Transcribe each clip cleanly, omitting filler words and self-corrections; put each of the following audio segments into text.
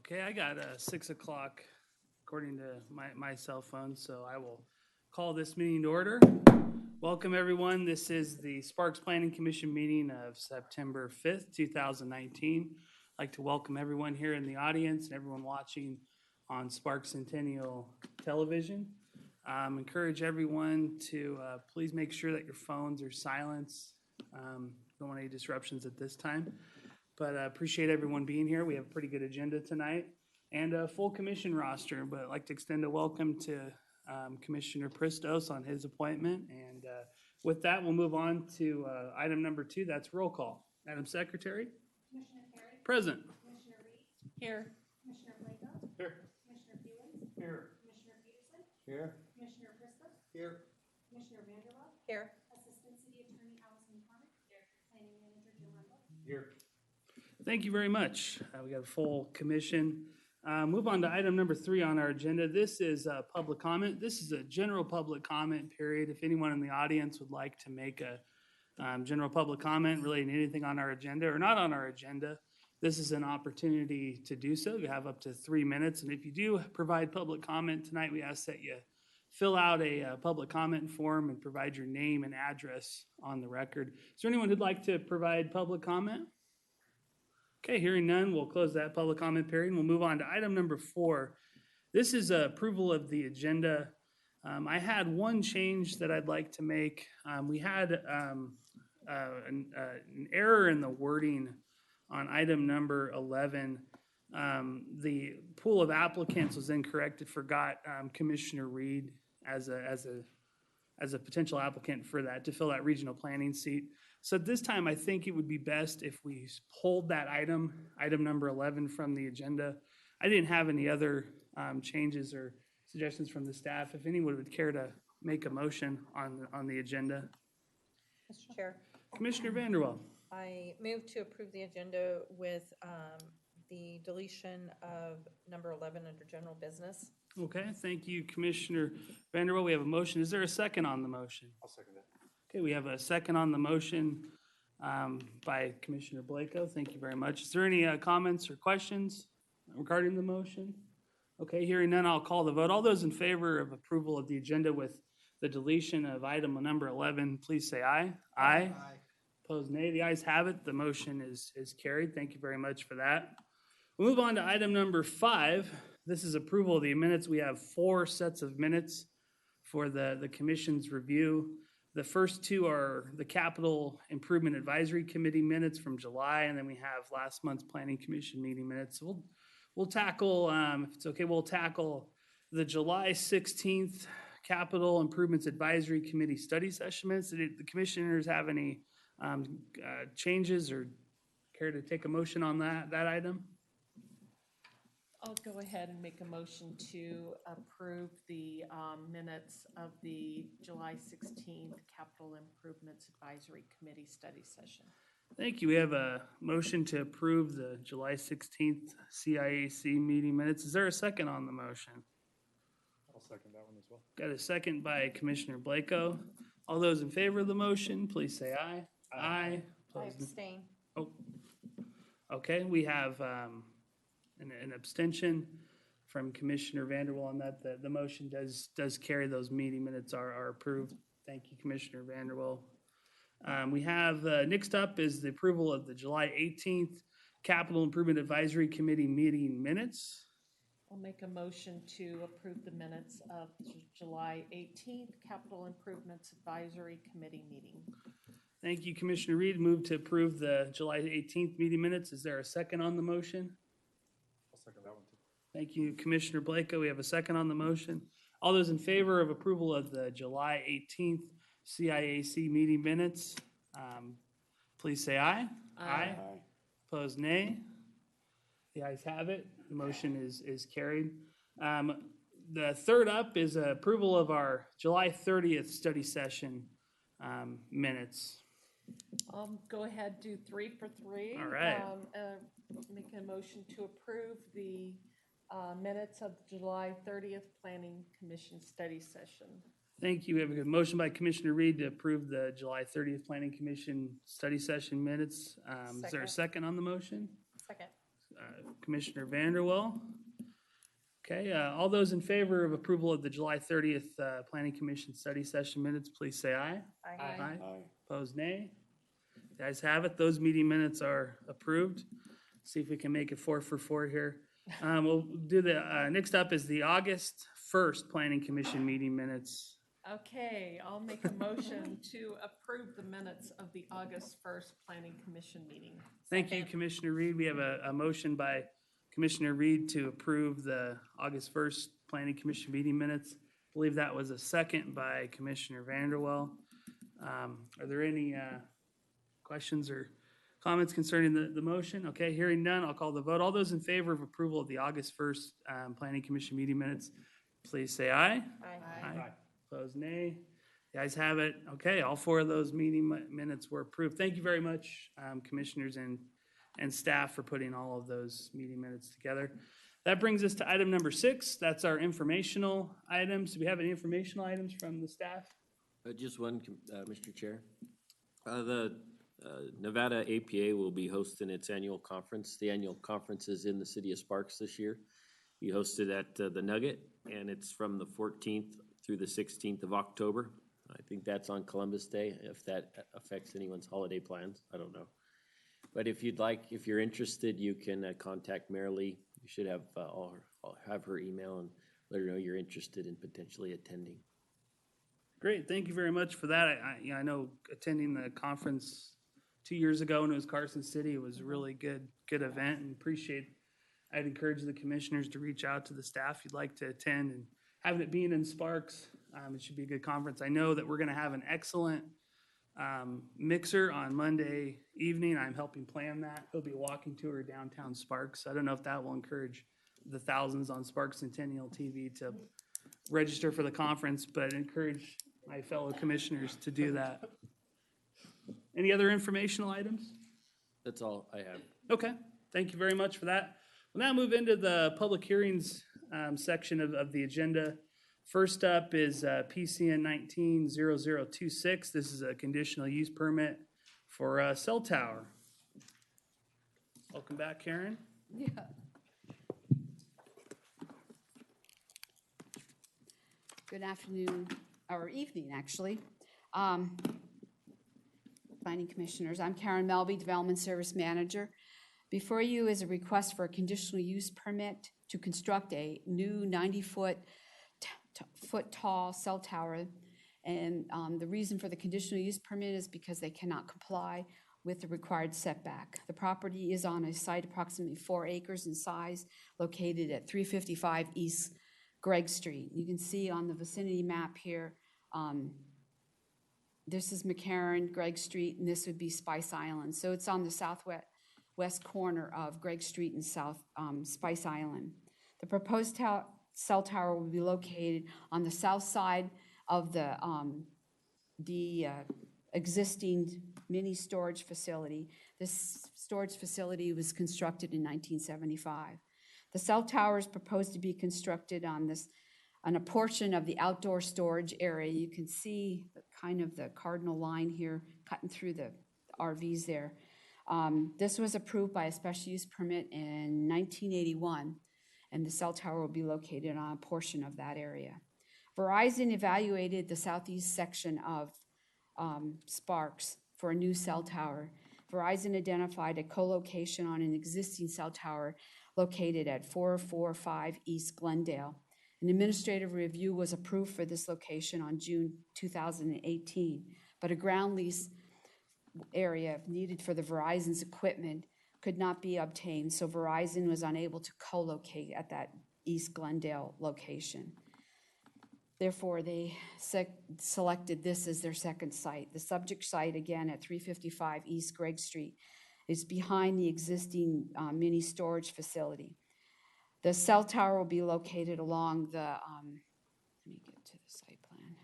Okay, I got 6 o'clock according to my cell phone, so I will call this meeting to order. Welcome, everyone. This is the Sparks Planning Commission meeting of September 5th, 2019. I'd like to welcome everyone here in the audience and everyone watching on Sparks Centennial Television. Encourage everyone to please make sure that your phones are silenced. Don't want any disruptions at this time. But I appreciate everyone being here. We have a pretty good agenda tonight and a full commission roster. But I'd like to extend a welcome to Commissioner Pristos on his appointment. And with that, we'll move on to item number 2. That's roll call. Madam Secretary? Commissioner Perry? Present. Commissioner Reed? Here. Commissioner Blanco? Here. Commissioner Fewens? Here. Commissioner Peterson? Here. Commissioner Priscus? Here. Commissioner Vanderwell? Here. Assistant City Attorney Allison McCormick? Here. Planning Manager Jim Wendell? Here. Thank you very much. We got a full commission. Move on to item number 3 on our agenda. This is public comment. This is a general public comment period. If anyone in the audience would like to make a general public comment relating to anything on our agenda or not on our agenda, this is an opportunity to do so. You have up to 3 minutes. And if you do provide public comment tonight, we ask that you fill out a public comment form and provide your name and address on the record. Is there anyone who'd like to provide public comment? Okay, hearing none, we'll close that public comment period and we'll move on to item number 4. This is approval of the agenda. I had one change that I'd like to make. We had an error in the wording on item number 11. The pool of applicants was incorrect. It forgot Commissioner Reed as a potential applicant for that, to fill that regional planning seat. So at this time, I think it would be best if we pulled that item number 11 from the agenda. I didn't have any other changes or suggestions from the staff. If anyone would care to make a motion on the agenda. Mr. Chair, Commissioner Vanderwell. I move to approve the agenda with the deletion of number 11 under general business. Okay, thank you, Commissioner Vanderwell. We have a motion. Is there a second on the motion? I'll second that. Okay, we have a second on the motion by Commissioner Blanco. Thank you very much. Is there any comments or questions regarding the motion? Okay, hearing none, I'll call the vote. All those in favor of approval of the agenda with the deletion of item number 11, please say aye. Aye. Opposed, nay. The ayes have it. The motion is carried. Thank you very much for that. We'll move on to item number 5. This is approval of the minutes. We have 4 sets of minutes for the commission's review. The first 2 are the Capital Improvement Advisory Committee minutes from July, and then we have last month's Planning Commission meeting minutes. So we'll tackle, if it's okay, we'll tackle the July 16th Capital Improvements Advisory Committee study session minutes. Did the commissioners have any changes or care to take a motion on that item? I'll go ahead and make a motion to approve the minutes of the July 16th Capital Improvements Advisory Committee study session. Thank you. We have a motion to approve the July 16th CIAC meeting minutes. Is there a second on the motion? I'll second that one as well. Got a second by Commissioner Blanco. All those in favor of the motion, please say aye. Aye. I Opposed? abstain. Oh, okay. We have an abstention from Commissioner Vanderwell on that. The motion does carry. Those meeting minutes are approved. Thank you, Commissioner Vanderwell. We have next up is the approval of the July 18th Capital Improvement Advisory Committee meeting minutes. I'll make a motion to approve the minutes of July 18th Capital Improvements Advisory Committee meeting. Thank you, Commissioner Reed. Move to approve the July 18th meeting minutes. Is there a second on the motion? I'll second that one too. Thank you, Commissioner Blanco. We have a second on the motion. All those in favor of approval of the July 18th CIAC meeting minutes, please say aye. Aye. Opposed, nay. The ayes have it. The motion is carried. The third up is approval of our July 30th study session minutes. I'll go ahead, do 3 for 3. All right. Make a motion to approve the minutes of the July 30th Planning Commission study session. Thank you. We have a good motion by Commissioner Reed to approve the July 30th Planning Commission study session minutes. Is there a second on the motion? Second. Commissioner Vanderwell. Okay, all those in favor of approval of the July 30th Planning Commission study session minutes, please say aye. Aye. Opposed, nay. The ayes have it. Those meeting minutes are approved. See if we can make it 4 for 4 here. We'll do the, next up is the August 1st Planning Commission meeting minutes. Okay, I'll make a motion to approve the minutes of the August 1st Planning Commission meeting. Thank you, Commissioner Reed. We have a motion by Commissioner Reed to approve the August 1st Planning Commission meeting minutes. I believe that was a second by Commissioner Vanderwell. Are there any questions or comments concerning the motion? Okay, hearing none, I'll call the vote. All those in favor of approval of the August 1st Planning Commission meeting minutes, please say aye. Aye. Opposed, nay. The ayes have it. Okay, all 4 of those meeting minutes were approved. Thank you very much, commissioners and staff, for putting all of those meeting minutes together. That brings us to item number 6. That's our informational items. Do we have any informational items from the staff? Just one, Mr. Chair. The Nevada APA will be hosting its annual conference. The annual conference is in the city of Sparks this year. We hosted at the Nugget, and it's from the 14th through the 16th of October. I think that's on Columbus Day, if that affects anyone's holiday plans. I don't know. But if you'd like, if you're interested, you can contact Marilee. You should have, I'll have her email and let her know you're interested in potentially attending. Great, thank you very much for that. I know attending the conference 2 years ago when it was Carson City, it was a really good event, and I'd encourage the commissioners to reach out to the staff if you'd like to attend, and having it being in Sparks, it should be a good conference. I know that we're gonna have an excellent mixer on Monday evening. I'm helping plan that. He'll be a walking tour of downtown Sparks. I don't know if that will encourage the thousands on Sparks Centennial TV to register for the conference, but encourage my fellow commissioners to do that. Any other informational items? That's all I have. Okay, thank you very much for that. We'll now move into the public hearings section of the agenda. First up is PCN 19-0026. This is a conditional use permit for a cell tower. Welcome back, Karen. Yeah. Good afternoon, or evening, actually. Planning Commissioners, I'm Karen Melby, Development Service Manager. Before you is a request for a conditional use permit to construct a new 90-foot tall cell tower. And the reason for the conditional use permit is because they cannot comply with the required setback. The property is on a site approximately 4 acres in size, located at 355 East Gregg Street. You can see on the vicinity map here, this is McCarran, Gregg Street, and this would be Spice Island. So it's on the southwest corner of Gregg Street and South Spice Island. The proposed cell tower will be located on the south side of the existing mini storage facility. This storage facility was constructed in 1975. The cell tower is proposed to be constructed on a portion of the outdoor storage area. You can see kind of the cardinal line here cutting through the RVs there. This was approved by a special use permit in 1981, and the cell tower will be located on a portion of that area. Verizon evaluated the southeast section of Sparks for a new cell tower. Verizon identified a co-location on an existing cell tower located at 445 East Glendale. An administrative review was approved for this location on June 2018, but a ground lease area needed for the Verizon's equipment could not be obtained, so Verizon was unable to co-locate at that East Glendale location. Therefore, they selected this as their second site. The subject site, again, at 355 East Gregg Street, is behind the existing mini storage facility. The cell tower will be located along the, let me get to the site plan,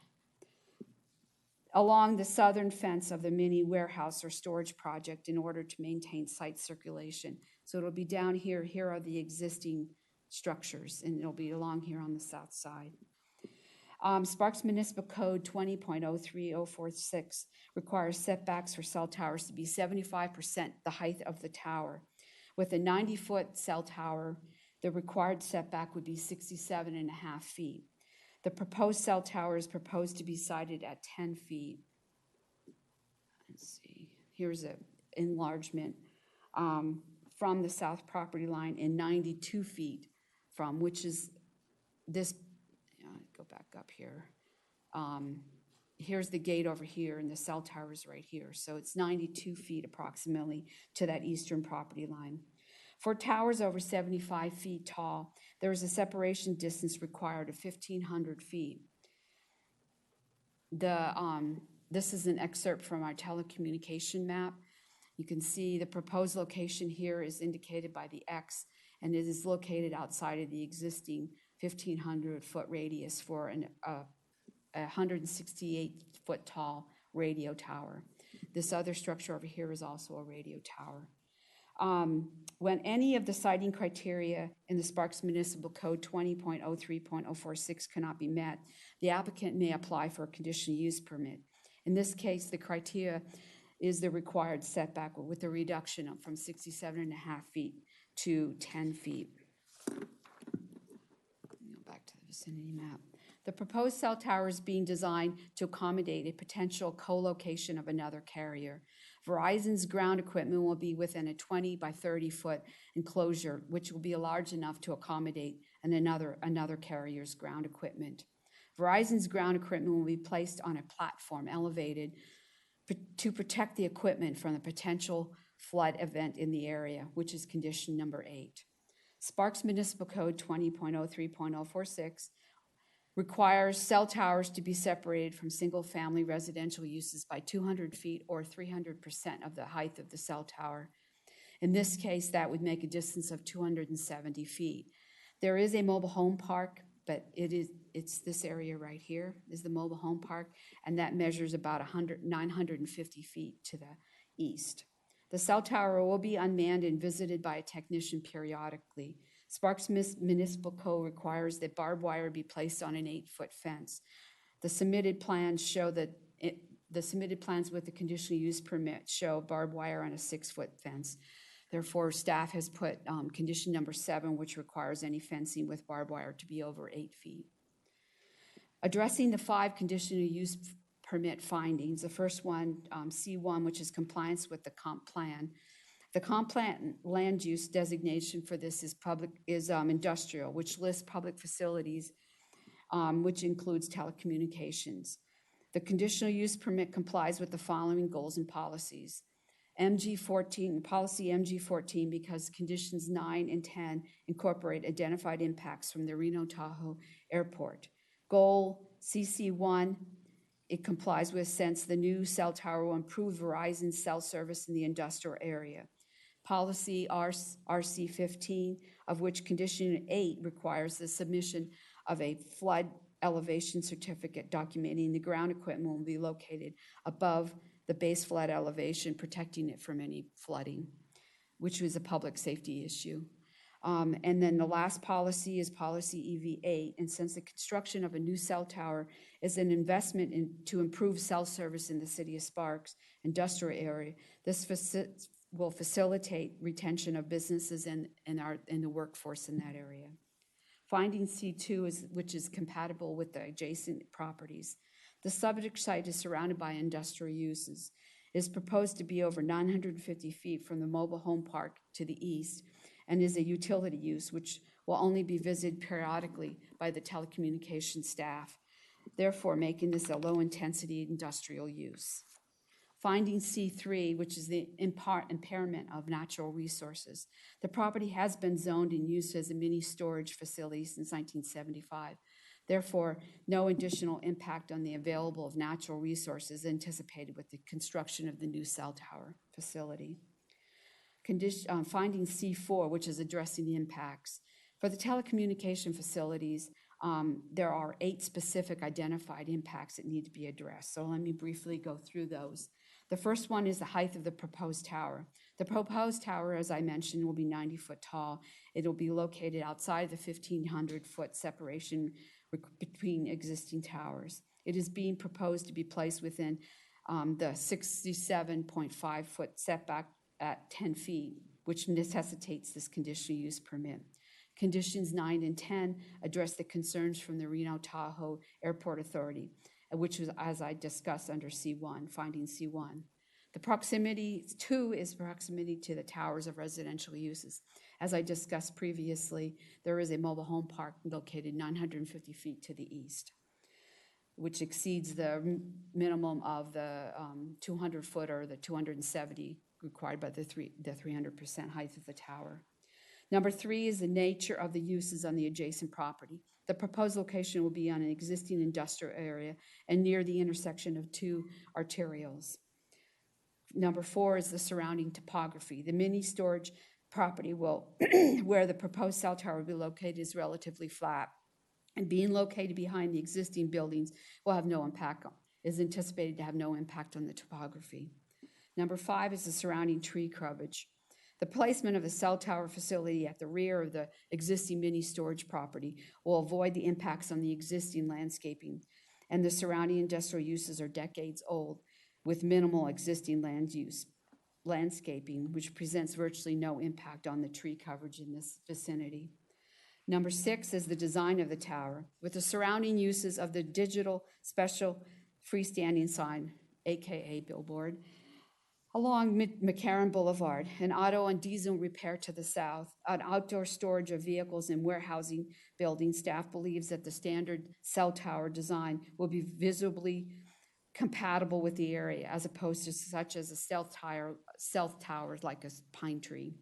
along the southern fence of the mini warehouse or storage project in order to maintain site circulation. So it'll be down here. Here are the existing structures, and it'll be along here on the south side. Sparks Municipal Code 20.03046 requires setbacks for cell towers to be 75% the height of the tower, With a 90-foot cell tower, the required setback would be 67.5 feet. The proposed cell tower is proposed to be sited at 10 feet. Let's see, here's an enlargement from the south property line and 92 feet from, which is this, go back up here. Here's the gate over here and the cell tower is right here. So it's 92 feet approximately to that eastern property line. For towers over 75 feet tall, there is a separation distance required of 1,500 feet. This is an excerpt from our telecommunication map. You can see the proposed location here is indicated by the X, and it is located outside of the existing 1,500-foot radius for a 168-foot tall radio tower. This other structure over here is also a radio tower. When any of the siting criteria in the Sparks Municipal Code 20.03.046 cannot be met, the applicant may apply for a conditional use permit. In this case, the criteria is the required setback with a reduction from 67.5 feet to 10 feet. Go back to the vicinity map. The proposed cell tower is being designed to accommodate a potential co-location of another carrier. Verizon's ground equipment will be within a 20 by 30-foot enclosure, which will be large enough to accommodate another carrier's ground equipment. Verizon's ground equipment will be placed on a platform elevated to protect the equipment from the potential flood event in the area, which is condition number 8. Sparks Municipal Code 20.03.046 requires cell towers to be separated from single-family residential uses by 200 feet or 300% of the height of the cell tower. In this case, that would make a distance of 270 feet. There is a mobile home park, but it's this area right here is the mobile home park, and that measures about 950 feet to the east. The cell tower will be unmanned and visited by a technician periodically. Sparks Municipal Code requires that barbed wire be placed on an 8-foot fence. The submitted plans show that the submitted plans with the conditional use permit show barbed wire on a 6-foot fence. Therefore, staff has put condition number 7, which requires any fencing with barbed wire to be over 8 feet. Addressing the 5 conditional use permit findings, the first one, C1, which is compliance with the comp plan. The comp plan land use designation for this is industrial, which lists public facilities, which includes telecommunications. The conditional use permit complies with the following goals and policies. MG14, policy MG14, because conditions 9 and 10 incorporate identified impacts from the Reno Tahoe Airport. Goal CC1, it complies with since the new cell tower will improve Verizon's cell service in the industrial area. Policy RC15, of which condition 8 requires the submission of a flood elevation certificate documenting the ground equipment will be located above the base flood elevation, protecting it from any flooding, which was a public safety issue. And then the last policy is policy EV8, and since the construction of a new cell tower is an investment to improve cell service in the city of Sparks industrial area, this will facilitate retention of businesses and the workforce in that area. Finding C2, which is compatible with the adjacent properties. The subject site is surrounded by industrial uses. It is proposed to be over 950 feet from the mobile home park to the east and is a utility use, which will only be visited periodically by the telecommunications staff, therefore making this a low-intensity industrial use. Finding C3, which is the impairment of natural resources. The property has been zoned and used as a mini storage facility since 1975. Therefore, no additional impact on the available of natural resources anticipated with the construction of the new cell tower facility. Finding C4, which is addressing the impacts. For the telecommunication facilities, there are 8 specific identified impacts that need to be addressed. So let me briefly go through those. The first one is the height of the proposed tower. The proposed tower, as I mentioned, will be 90 foot tall. It will be located outside the 1,500-foot separation between existing towers. It is being proposed to be placed within the 67.5-foot setback at 10 feet which necessitates this conditional use permit. Conditions 9 and 10 address the concerns from the Reno Tahoe Airport Authority, which was, as I discussed, under C1, finding C1. The proximity, 2 is proximity to the towers of residential uses. As I discussed previously, there is a mobile home park located 950 feet to the east, which exceeds the minimum of the 200-foot or the 270 required by the 300% height of the tower. Number 3 is the nature of the uses on the adjacent property. The proposed location will be on an existing industrial area and near the intersection of 2 arterials. Number 4 is the surrounding topography. The mini storage property will, where the proposed cell tower will be located, is relatively flat, and being located behind the existing buildings will have no impact, is anticipated to have no impact on the topography. Number 5 is the surrounding tree coverage. The placement of the cell tower facility at the rear of the existing mini storage property will avoid the impacts on the existing landscaping, and the surrounding industrial uses are decades old with minimal existing landscaping, which presents virtually no impact on the tree coverage in this vicinity. Number 6 is the design of the tower, with the surrounding uses of the digital special freestanding sign, AKA billboard, along McCarran Boulevard, an auto and diesel repair to the south, an outdoor storage of vehicles and warehousing building. Staff believes that the standard cell tower design will be visibly compatible with the area, as opposed to such as a stealth tower like a pine tree.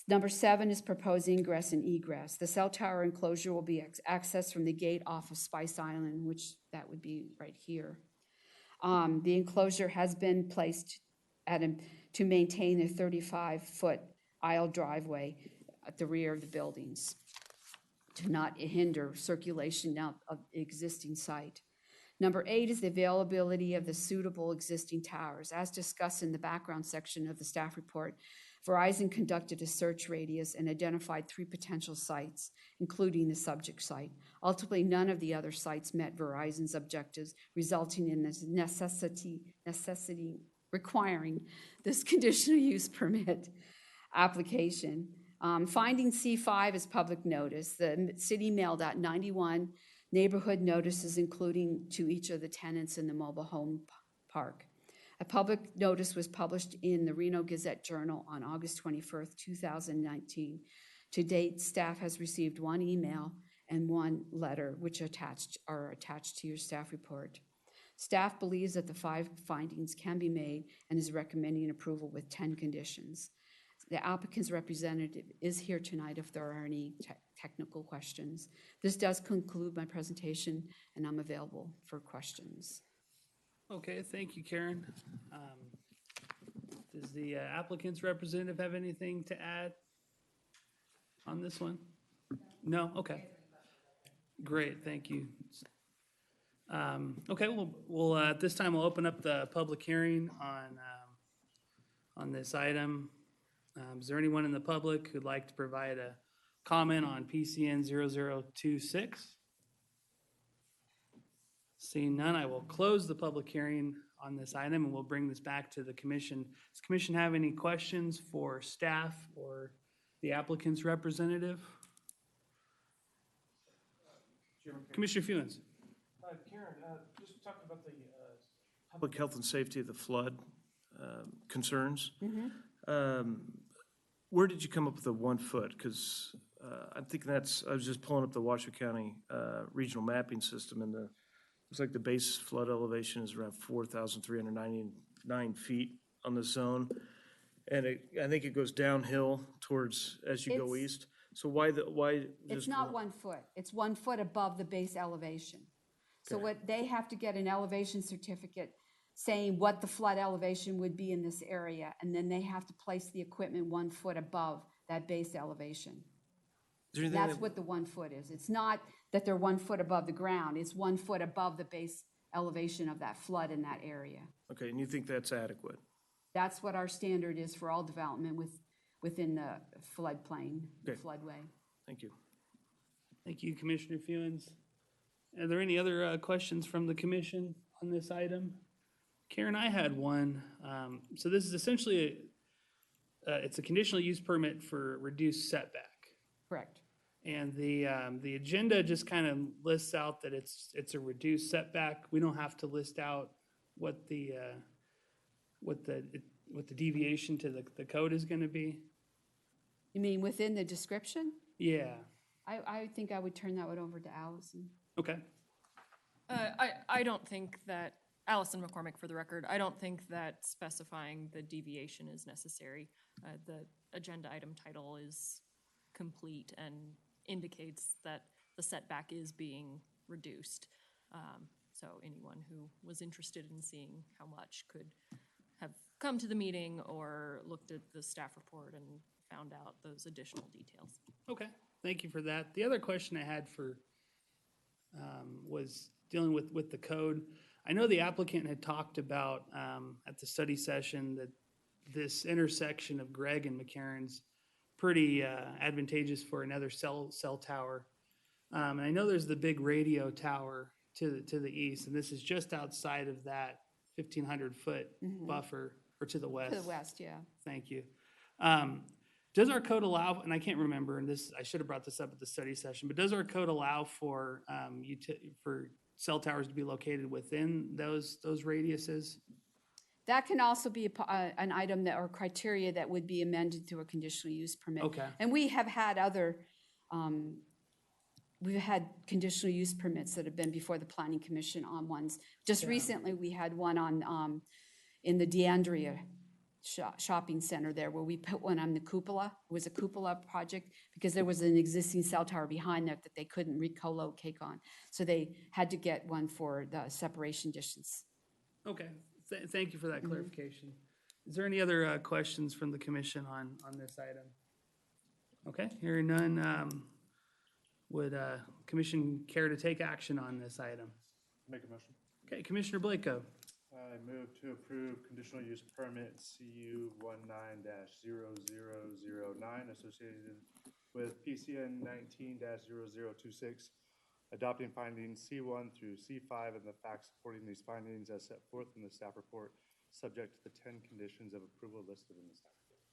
Number 7 is proposed ingress and egress. The cell tower enclosure will be accessed from the gate off of Spice Island, which that would be right here. The enclosure has been placed to maintain a 35-foot aisle driveway at the rear of the buildings to not hinder circulation out of the existing site. Number 8 is the availability of the suitable existing towers. As discussed in the background section of the staff report, Verizon conducted a search radius and identified 3 potential sites, including the subject site. Ultimately, none of the other sites met Verizon's objectives, resulting in this necessity requiring this conditional use permit application. Finding C5 is public notice. The city mailed out 91 neighborhood notices, including to each of the tenants in the mobile home park. A public notice was published in the Reno Gazette-Journal on August 21st, 2019. To date, staff has received 1 email and 1 letter, which are attached to your staff report. Staff believes that the 5 findings can be made and is recommending approval with 10 conditions. The applicant's representative is here tonight if there are any technical questions. This does conclude my presentation, and I'm available for questions. Okay, thank you, Karen. Does the applicant's representative have anything to add on this one? No? Okay. Great, thank you. Okay, we'll at this time, we'll open up the public hearing on this item. Is there anyone in the public who'd like to provide a comment on PCN 0026? Seeing none, I will close the public hearing on this item, and we'll bring this back to the commission. Does the commission have any questions for staff or the applicant's representative? Commissioner Fewens. Karen, just talking about the public health and safety of the flood concerns. Where did you come up with the 1 foot? Because I'm thinking I was just pulling up the Washoe County regional mapping system, and looks like the base flood elevation is around 4,399 feet on the zone. And I think it goes downhill towards as you go east. So why It's not 1 foot. It's 1 foot above the base elevation. So Okay. what they have to get an elevation certificate saying what the flood elevation would be in this area, and then they have to place the equipment 1 foot above that base elevation. Is there anything That's that- what the 1 foot is. It's not that they're 1 foot above the ground. It's 1 foot above the base elevation of that flood in that area. Okay, and you think that's adequate? That's what our standard is for all development within the floodplain, the Okay. floodway. Thank you. Thank you, Commissioner Fewens. Are there any other questions from the commission on this item? Karen, I had one. So this is essentially it's a conditional use permit for reduced setback. Correct. And the agenda just kind of lists out that it's a reduced setback. We don't have to list out what the deviation to the code is gonna be. You mean within the description? Yeah, I think I would turn that one over to Allison. okay. I don't think that, Allison McCormick for the record, I don't think that specifying the deviation is necessary. The agenda item title is complete and indicates that the setback is being reduced. So anyone who was interested in seeing how much could have come to the meeting or looked at the staff report and found out those additional details. Okay, thank you for that. The other question I had for, was dealing with the code. I know the applicant had talked about, at the study session that this intersection of Gregg and McCarran's pretty, advantageous for another cell tower. And I know there's the big radio tower to the east, and this is just outside of that 1,500-foot buffer, or to the west. To the west, yeah. Thank you. Does our code allow, and I can't remember, and this, I should have brought this up at the study session, but does our code allow for, for cell towers to be located within those radiuses? That can also be an item that, or criteria that would be amended through a conditional use permit. Okay. And we have had other, we've had conditional use permits that have been before the planning commission on ones. Just Yeah. recently, we had one on, in the DeAndrea shopping center there, where we put one on the cupola. It was a cupola project because there was an existing cell tower behind that they couldn't re-colocate on. So they had to get one for the separation distance. Okay, thank you for that clarification. Is there any other questions from the commission on this item? Okay, hearing none, would commission care to take action on this item? Make a motion. Okay, Commissioner Blanco. I move to approve conditional use permit CU 19-0009 associated with PCN 19-0026, adopting findings C1 through C5 and the facts supporting these findings as set forth in the staff report, subject to the 10 conditions of approval listed in the staff report.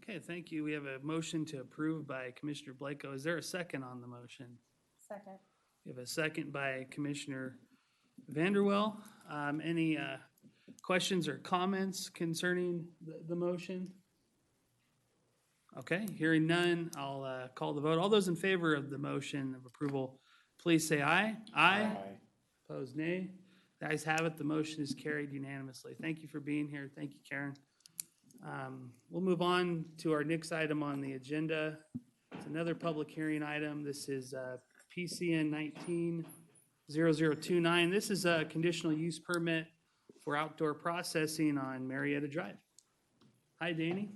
Okay, thank you. We have a motion to approve by Commissioner Blanco. Is there a second on the motion? Second. We have a second by Commissioner Vanderwell. Any questions or comments concerning the motion? Okay, hearing none, I'll call the vote. All those in favor of the motion of approval, please say aye. Aye. Opposed, nay. The ayes have it. The motion is carried unanimously. Thank you for being here. Thank you, Karen. We'll move on to our next item on the agenda. It's another public hearing item. This is PCN 19-0029. This is a conditional use permit for outdoor processing on Marietta Drive. Hi, Danny.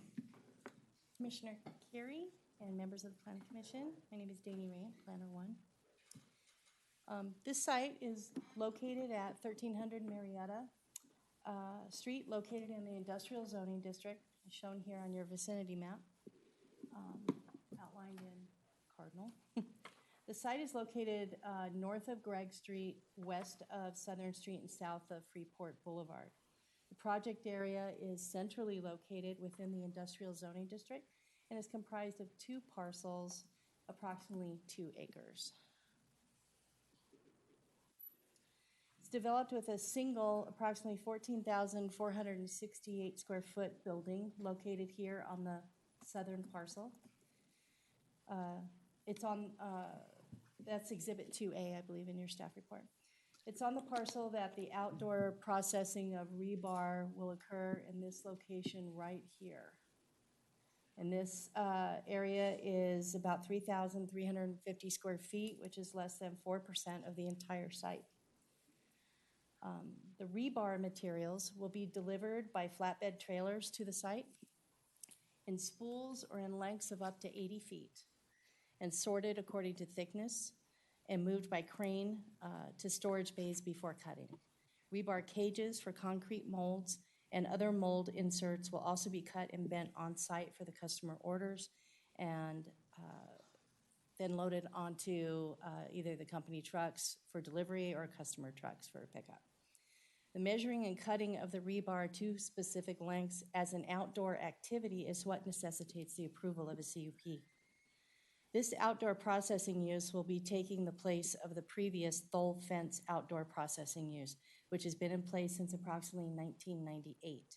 Commissioner Carey and members of the Planning Commission, my name is Danny Rand, Planner One. This site is located at 1300 Marietta Street, located in the Industrial Zoning District, as shown here on your vicinity map, outlined in Cardinal. The site is located north of Gregg Street, west of Southern Street, and south of Freeport Boulevard. The project area is centrally located within the Industrial Zoning District and is comprised of 2 parcels, approximately 2 acres. It's developed with a single, approximately 14,468 square foot building located here on the southern parcel. It's on, that's Exhibit 2A, I believe, in your staff report. It's on the parcel that the outdoor processing of rebar will occur in this location right here. And this area is about 3,350 square feet, which is less than 4% of the entire site. The rebar materials will be delivered by flatbed trailers to the site in spools or in lengths of up to 80 feet and sorted according to thickness and moved by crane to storage bays before cutting. Rebar cages for concrete molds and other mold inserts will also be cut and bent on site for the customer orders and then loaded onto either the company trucks for delivery or customer trucks for pickup. The measuring and cutting of the rebar to specific lengths as an outdoor activity is what necessitates the approval of a CUP. This outdoor processing use will be taking the place of the previous Thole fence outdoor processing use, which has been in place since approximately 1998.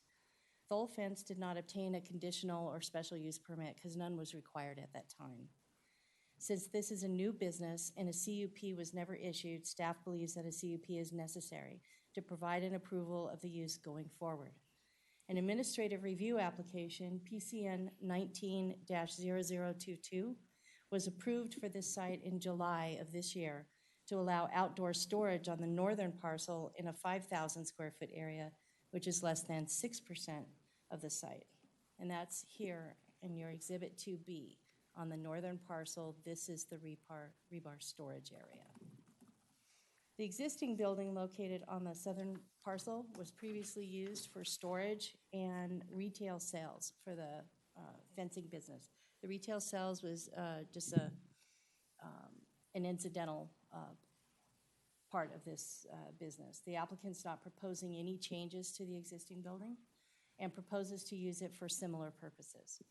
Thole fence did not obtain a conditional or special use permit because none was required at that time. Since this is a new business and a CUP was never issued, staff believes that a CUP is necessary to provide an approval of the use going forward. An administrative review application, PCN 19-0022, was approved for this site in July of this year to allow outdoor storage on the northern parcel in a 5,000 square foot area, which is less than 6% of the site. And that's here in your Exhibit 2B. On the northern parcel, this is the rebar storage area. The existing building located on the southern parcel was previously used for storage and retail sales for the fencing business. The retail sales was just an incidental part of this business. The applicant's not proposing any changes to the existing building and proposes to use it for similar purposes.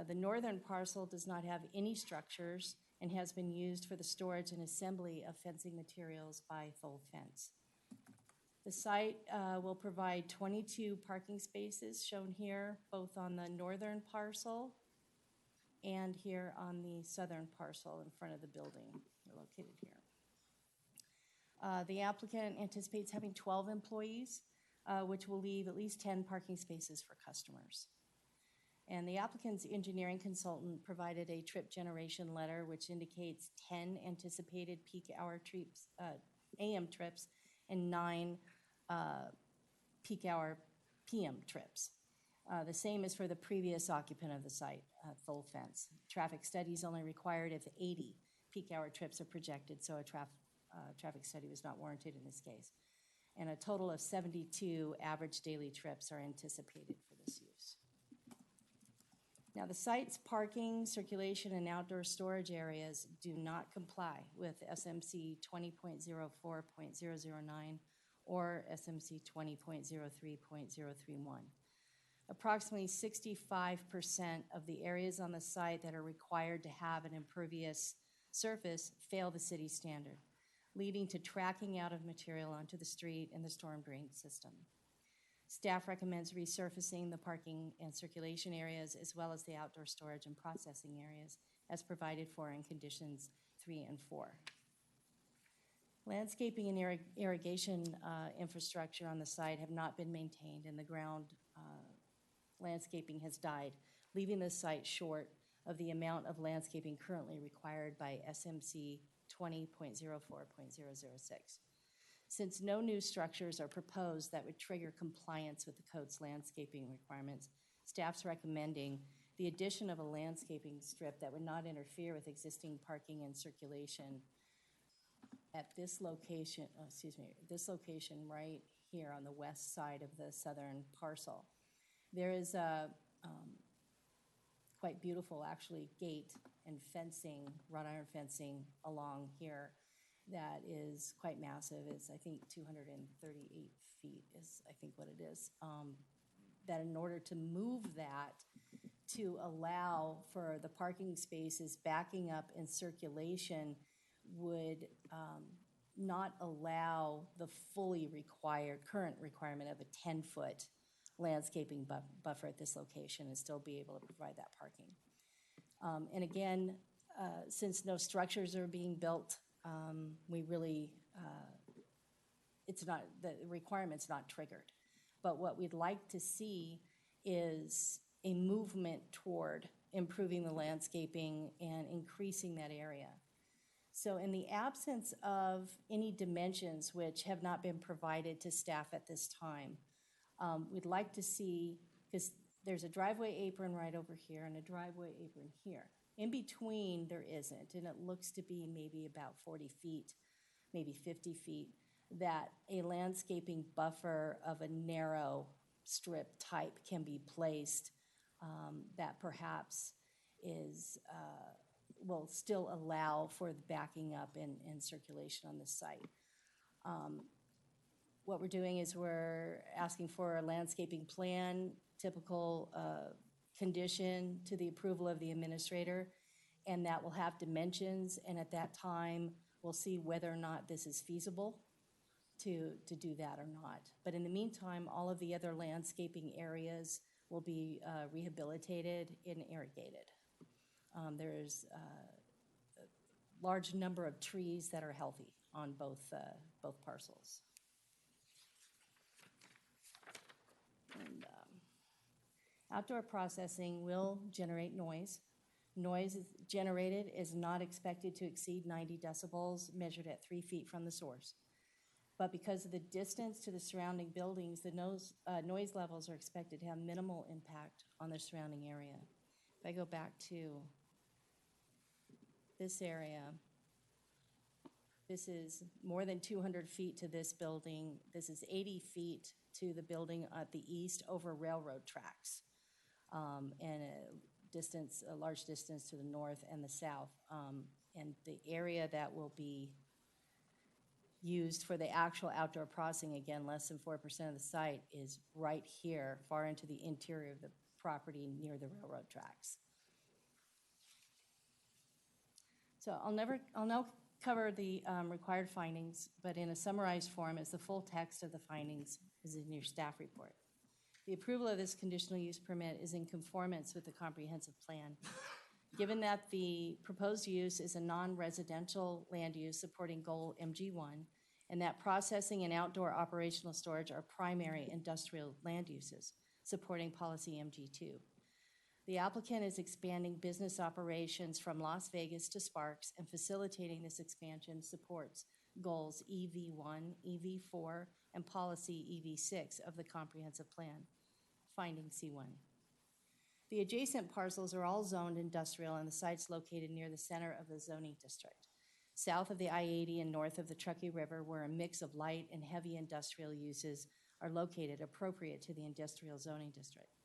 The northern parcel does not have any structures and has been used for the storage and assembly of fencing materials by Thole Fence. The site will provide 22 parking spaces shown here, both on the northern parcel and here on the southern parcel in front of the building. They're located here. The applicant anticipates having 12 employees, which will leave at least 10 parking spaces for customers. And the applicant's engineering consultant provided a trip generation letter which indicates 10 anticipated peak hour trips, AM trips, and 9 peak hour PM trips. The same is for the previous occupant of the site, Thole Fence. Traffic studies only required if 80 peak hour trips are projected, so a traffic study was not warranted in this case. And a total of 72 average daily trips are anticipated for this use. Now, the site's parking, circulation, and outdoor storage areas do not comply with SMC 20.04.009 or SMC 20.03.031. Approximately 65% of the areas on the site that are required to have an impervious surface fail the city standard, leading to tracking out of material onto the street and the storm drain system. Staff recommends resurfacing the parking and circulation areas as well as the outdoor storage and processing areas as provided for in conditions 3 and 4. Landscaping and irrigation infrastructure on the site have not been maintained, and the ground landscaping has died, leaving the site short of the amount of landscaping currently required by SMC 20.04.006. Since no new structures are proposed that would trigger compliance with the code's landscaping requirements, staff's recommending the addition of a landscaping strip that would not interfere with existing parking and circulation at this location, this location right here on the west side of the southern parcel. There is a quite beautiful, actually, gate and fencing, wrought iron fencing along here that is quite massive. It's, I think, 238 feet is, I think, what it is. That in order to move that to allow for the parking spaces backing up in circulation would not allow the fully required, current requirement of a 10-foot landscaping buffer at this location and still be able to provide that parking. And again, since no structures are being built, we really, it's not, the requirement's not triggered. But what we'd like to see is a movement toward improving the landscaping and increasing that area. So in the absence of any dimensions which have not been provided to staff at this time, we'd like to see, because there's a driveway apron right over here and a driveway apron here. In between, there isn't, and it looks to be maybe about 40 feet, maybe 50 feet, that a landscaping buffer of a narrow strip type can be placed that perhaps is, will still allow for the backing up and circulation on the site. What we're doing is we're asking for a landscaping plan, typical condition to the approval of the administrator, and that will have dimensions, and at that time, we'll see whether or not this is feasible to do that or not. But in the meantime, all of the other landscaping areas will be rehabilitated and irrigated. There's a large number of trees that are healthy on both parcels. And outdoor processing will generate noise. Noise generated is not expected to exceed 90 decibels measured at 3 feet from the source. But because of the distance to the surrounding buildings, the noise levels are expected to have minimal impact on the surrounding area. If I go back to this area, this is more than 200 feet to this building. This is 80 feet to the building at the east over railroad tracks, and a large distance to the north and the south. And the area that will be used for the actual outdoor processing, again, less than 4% of the site, is right here, far into the interior of the property near the railroad tracks. So I'll now cover the required findings, but in a summarized form, as the full text of the findings is in your staff report. The approval of this conditional use permit is in conformance with the comprehensive plan. Given that the proposed use is a non-residential land use supporting goal MG1, and that processing and outdoor operational storage are primary industrial land uses supporting policy MG2. The applicant is expanding business operations from Las Vegas to Sparks, and facilitating this expansion supports goals EV1, EV4, and policy EV6 of the comprehensive plan. Finding C1. The adjacent parcels are all zoned industrial, and the site's located near the center of the zoning district, south of the I-80 and north of the Truckee River, where a mix of light and heavy industrial uses are located appropriate to the industrial zoning district.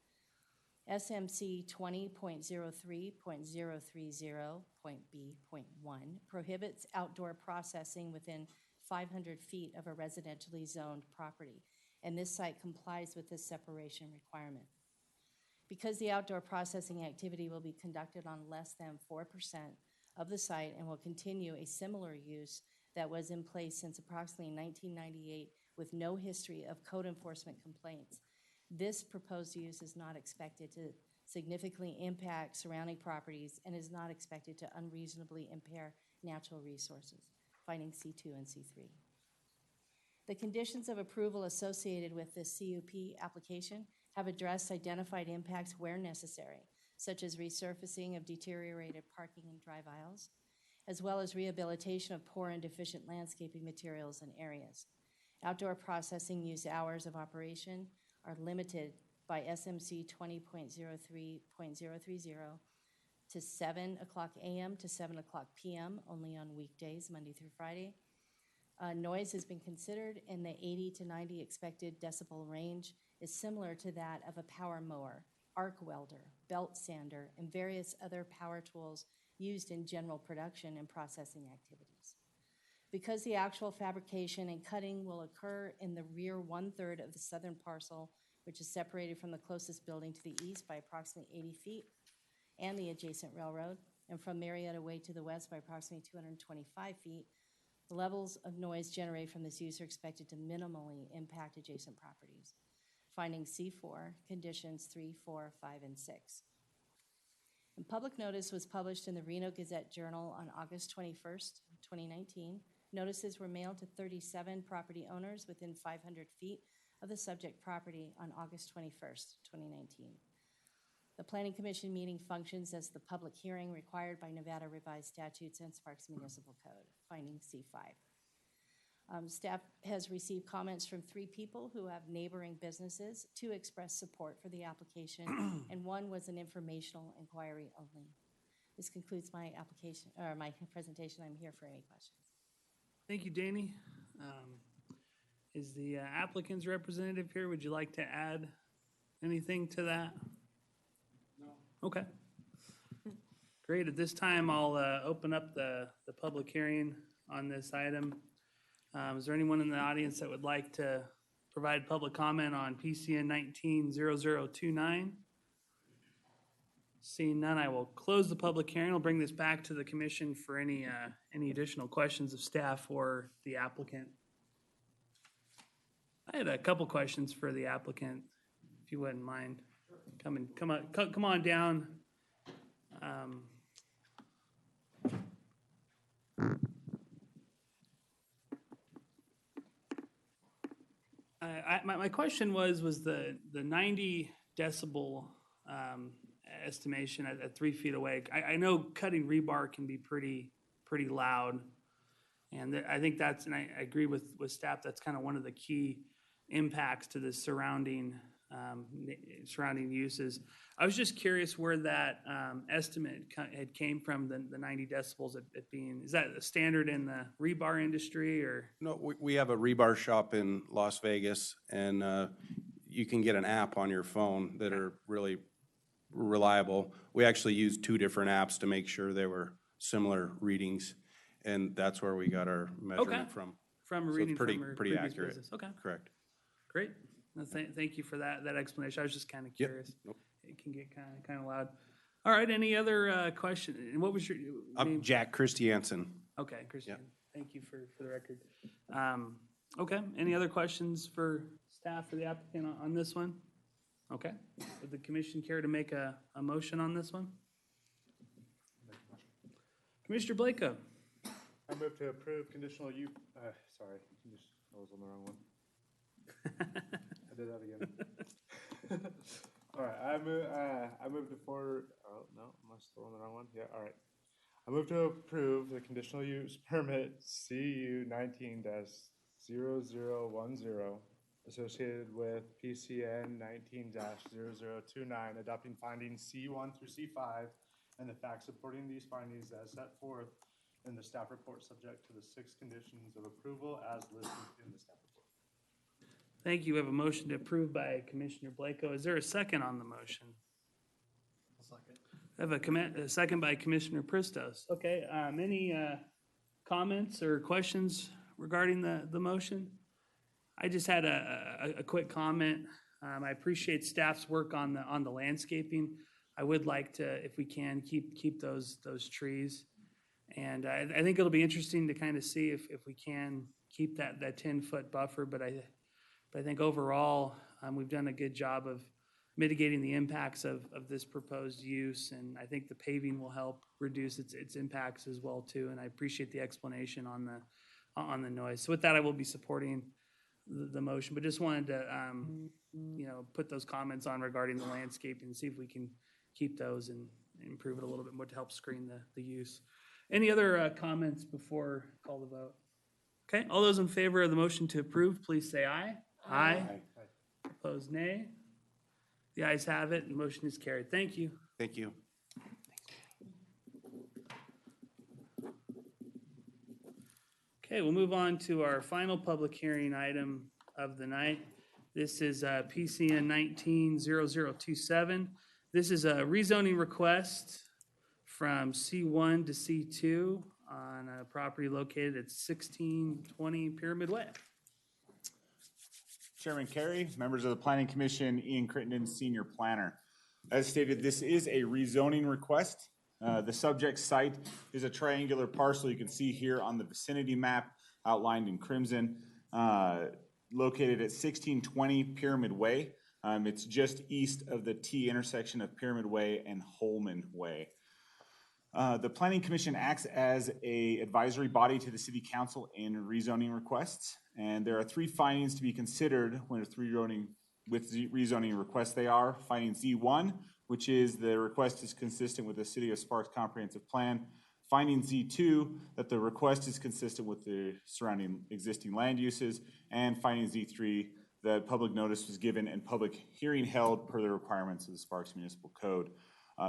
SMC 20.03.030.B.1 prohibits outdoor processing within 500 feet of a residentially zoned property, and this site complies with this separation requirement. Because the outdoor processing activity will be conducted on less than 4% of the site and will continue a similar use that was in place since approximately 1998 with no history of code enforcement complaints, this proposed use is not expected to significantly impact surrounding properties and is not expected to unreasonably impair natural resources. Finding C2 and C3. The conditions of approval associated with this CUP application have addressed identified impacts where necessary, such as resurfacing of deteriorated parking and drive aisles, as well as rehabilitation of poor and deficient landscaping materials and areas. Outdoor processing use hours of operation are limited by SMC 20.03.030 to 7 o'clock a.m. to 7 o'clock p.m., only on weekdays, Monday through Friday. Noise has been considered, and the 80 to 90 expected decibel range is similar to that of a power mower, arc welder, belt sander, and various other power tools used in general production and processing activities. Because the actual fabrication and cutting will occur in the rear 1/3 of the southern parcel, which is separated from the closest building to the east by approximately 80 feet, and the adjacent railroad, and from Marietta Way to the west by approximately 225 feet, the levels of noise generated from this use are expected to minimally impact adjacent properties. Finding C4, conditions 3, 4, 5, and 6. And public notice was published in the Reno Gazette-Journal on August 21st, 2019. Notices were mailed to 37 property owners within 500 feet of the subject property on August 21st, 2019. The Planning Commission meeting functions as the public hearing required by Nevada Revised Statutes and Sparks Municipal Code. Finding C5. Staff has received comments from 3 people who have neighboring businesses. 2 expressed support for the application, and 1 was an informational inquiry only. This concludes my application, or my presentation. I'm here for any questions. Thank you, Danny. Is the applicant's representative here? Would you like to add anything to that? No. Okay. Great. At this time, I'll open up the public hearing on this item. Is there anyone in the audience that would like to provide public comment on PCN 190029? Seeing none, I will close the public hearing. I'll bring this back to the commission for any additional questions of staff or the applicant. I had a couple questions for the applicant, if you wouldn't mind. Come on down. My question was the 90 decibel estimation at 3 feet away. I know cutting rebar can be pretty loud. And I think and I agree with staff, that's kind of one of the key impacts to the surrounding uses. I was just curious where that estimate had came from, the 90 decibels at being, is that a standard in the rebar industry or? No, we have a rebar shop in Las Vegas, and you can get an app on your phone that are really reliable. We actually used 2 different apps to make sure they were similar readings, and that's where we got our measurement from. From a So it's reading pretty- from a pretty previous accurate. business. Okay, Correct. great. No, thank you for that explanation. I was just kind of Yep. curious. Nope. It can get kind of loud. All right, any other question? And what was your I'm name? Jack Christiansen. Okay, Christian, thank you for the record. Okay, any other questions for staff or the applicant on this one? Okay, would the commission care to make a motion on this one? Commissioner Blako. I move to approve conditional use, sorry, I was on the wrong one. I did that again. All right, I move to no, am I still on the wrong one? Yeah, all right. I move to approve the conditional use permit CU 19-0010 associated with PCN 19-0029, adopting findings C1 through C5 and the facts supporting these findings as set forth in the staff report, subject to the 6 conditions of approval as listed in the staff report. Thank you. We have a motion to approve by Commissioner Blako. Is there a second on the motion? I have a second by Commissioner Pristos. Okay, any comments or questions regarding the motion? I just had a quick comment. I appreciate staff's work on the landscaping. I would like to, if we can, keep those trees. And I think it'll be interesting to kind of see if we can keep that 10-foot buffer. But I think overall, we've done a good job of mitigating the impacts of this proposed use. And I think the paving will help reduce its impacts as well too. And I appreciate the explanation on the noise. So with that, I will be supporting the motion, but just wanted to, put those comments on regarding the landscape and see if we can keep those and improve it a little bit more to help screen the use. Any other comments before I call the vote? Okay, all those in favor of the motion to approve, please say aye. Aye. Opposed, nay. The ayes have it, and the motion is carried. Thank you. Thank you. Okay, we'll move on to our final public hearing item of the night. This is PCN 19-0027. This is a rezoning request from C1 to C2 on a property located at 1620 Pyramid Way. Chairman Carey, members of the Planning Commission, Ian Crittenden, Senior Planner. As stated, this is a rezoning request. The subject site is a triangular parcel you can see here on the vicinity map outlined in crimson, located at 1620 Pyramid Way. It's just east of the T intersection of Pyramid Way and Holman Way. The Planning Commission acts as an advisory body to the City Council in rezoning requests, and there are 3 findings to be considered when it's rezoning requests. They are finding Z1, which is the request is consistent with the City of Sparks Comprehensive Plan. Finding Z2, that the request is consistent with the surrounding existing land uses. And finding Z3, that public notice was given and public hearing held per the requirements of the Sparks Municipal Code.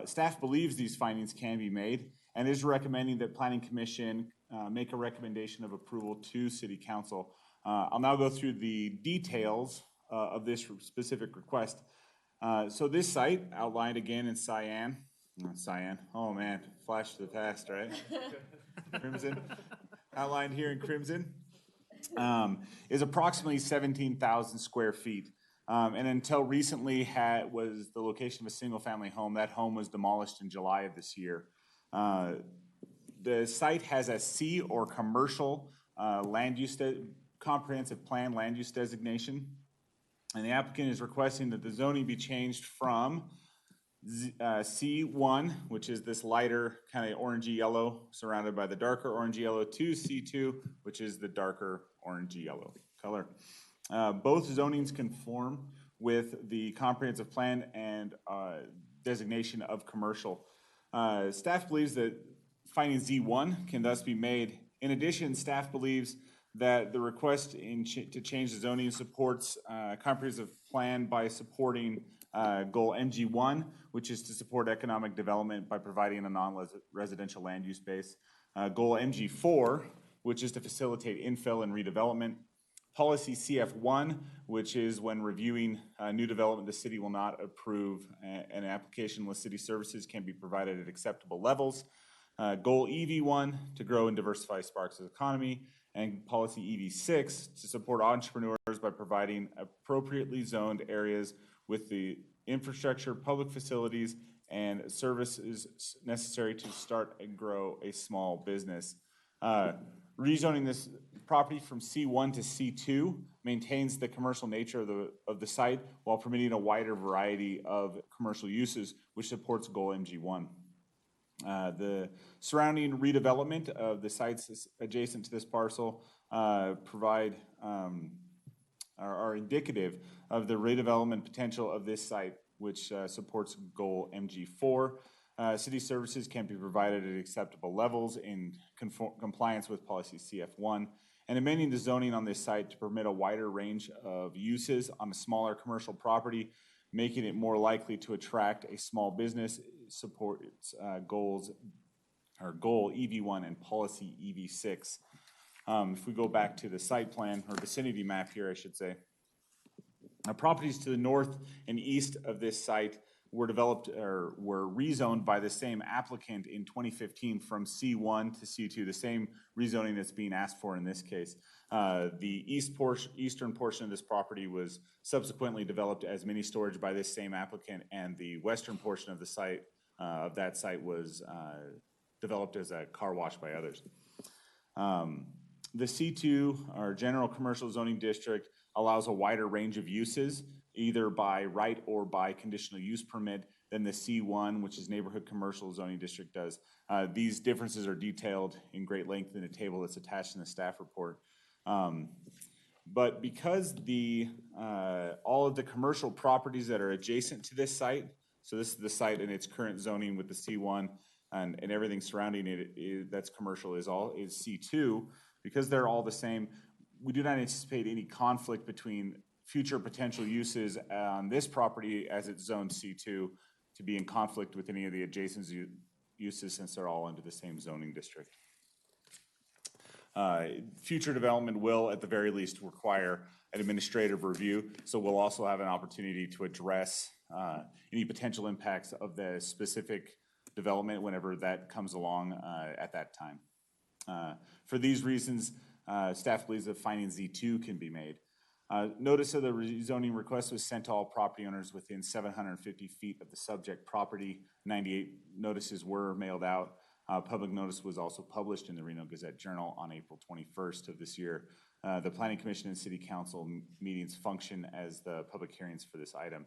Staff believes these findings can be made and is recommending that Planning Commission make a recommendation of approval to City Council. I'll now go through the details of this specific request. So this site, outlined again in cyan, oh man, flash to the past, right? Crimson, outlined here in crimson. is approximately 17,000 square feet. And until recently was the location of a single-family home. That home was demolished in July of this year. The site has a C or commercial comprehensive plan land use designation. And the applicant is requesting that the zoning be changed from C1, which is this lighter kind of orangey yellow surrounded by the darker orangey yellow, to C2, which is the darker orangey yellow color. Both zonings conform with the comprehensive plan and designation of commercial. Staff believes that finding Z1 can thus be made. In addition, staff believes that the request to change the zoning supports comprehensive plan by supporting goal MG1, which is to support economic development by providing a non-residential land use base. Goal MG4, which is to facilitate infill and redevelopment. Policy CF1, which is when reviewing new development, the city will not approve an application unless city services can be provided at acceptable levels. Goal EV1, to grow and diversify Sparks' economy. And policy EV6, to support entrepreneurs by providing appropriately zoned areas with the infrastructure, public facilities, and services necessary to start and grow a small business. Rezoning this property from C1 to C2 maintains the commercial nature of the site while permitting a wider variety of commercial uses, which supports goal MG1. The surrounding redevelopment of the sites adjacent to this parcel are indicative of the redevelopment potential of this site, which supports goal MG4. City services can be provided at acceptable levels in compliance with policy CF1, and amending the zoning on this site to permit a wider range of uses on a smaller commercial property, making it more likely to attract a small business, supports goal EV1 and policy EV6. If we go back to the site plan, or vicinity map here, I should say, properties to the north and east of this site were developed or were rezoned by the same applicant in 2015 from C1 to C2, the same rezoning that's being asked for in this case. The eastern portion of this property was subsequently developed as mini storage by this same applicant, and the western portion of the site, that site was developed as a car wash by others. The C2, or general commercial zoning district, allows a wider range of uses, either by right or by conditional use permit, than the C1, which is neighborhood commercial zoning district, does. These differences are detailed in great length in a table that's attached in the staff report. But because all of the commercial properties that are adjacent to this site, so this is the site in its current zoning with the C1, and everything surrounding it that's commercial is C2, because they're all the same, we do not anticipate any conflict between future potential uses on this property as it's zoned C2 to be in conflict with any of the adjacent uses, since they're all under the same zoning district. Future development will, at the very least, require an administrative review, so we'll also have an opportunity to address any potential impacts of the specific development whenever that comes along at that time. For these reasons, staff believes that finding Z2 can be made. Notice of the rezoning request was sent to all property owners within 750 feet of the subject property. 98 notices were mailed out. Public notice was also published in the Reno Gazette-Journal on April 21st of this year. The Planning Commission and City Council meetings function as the public hearings for this item.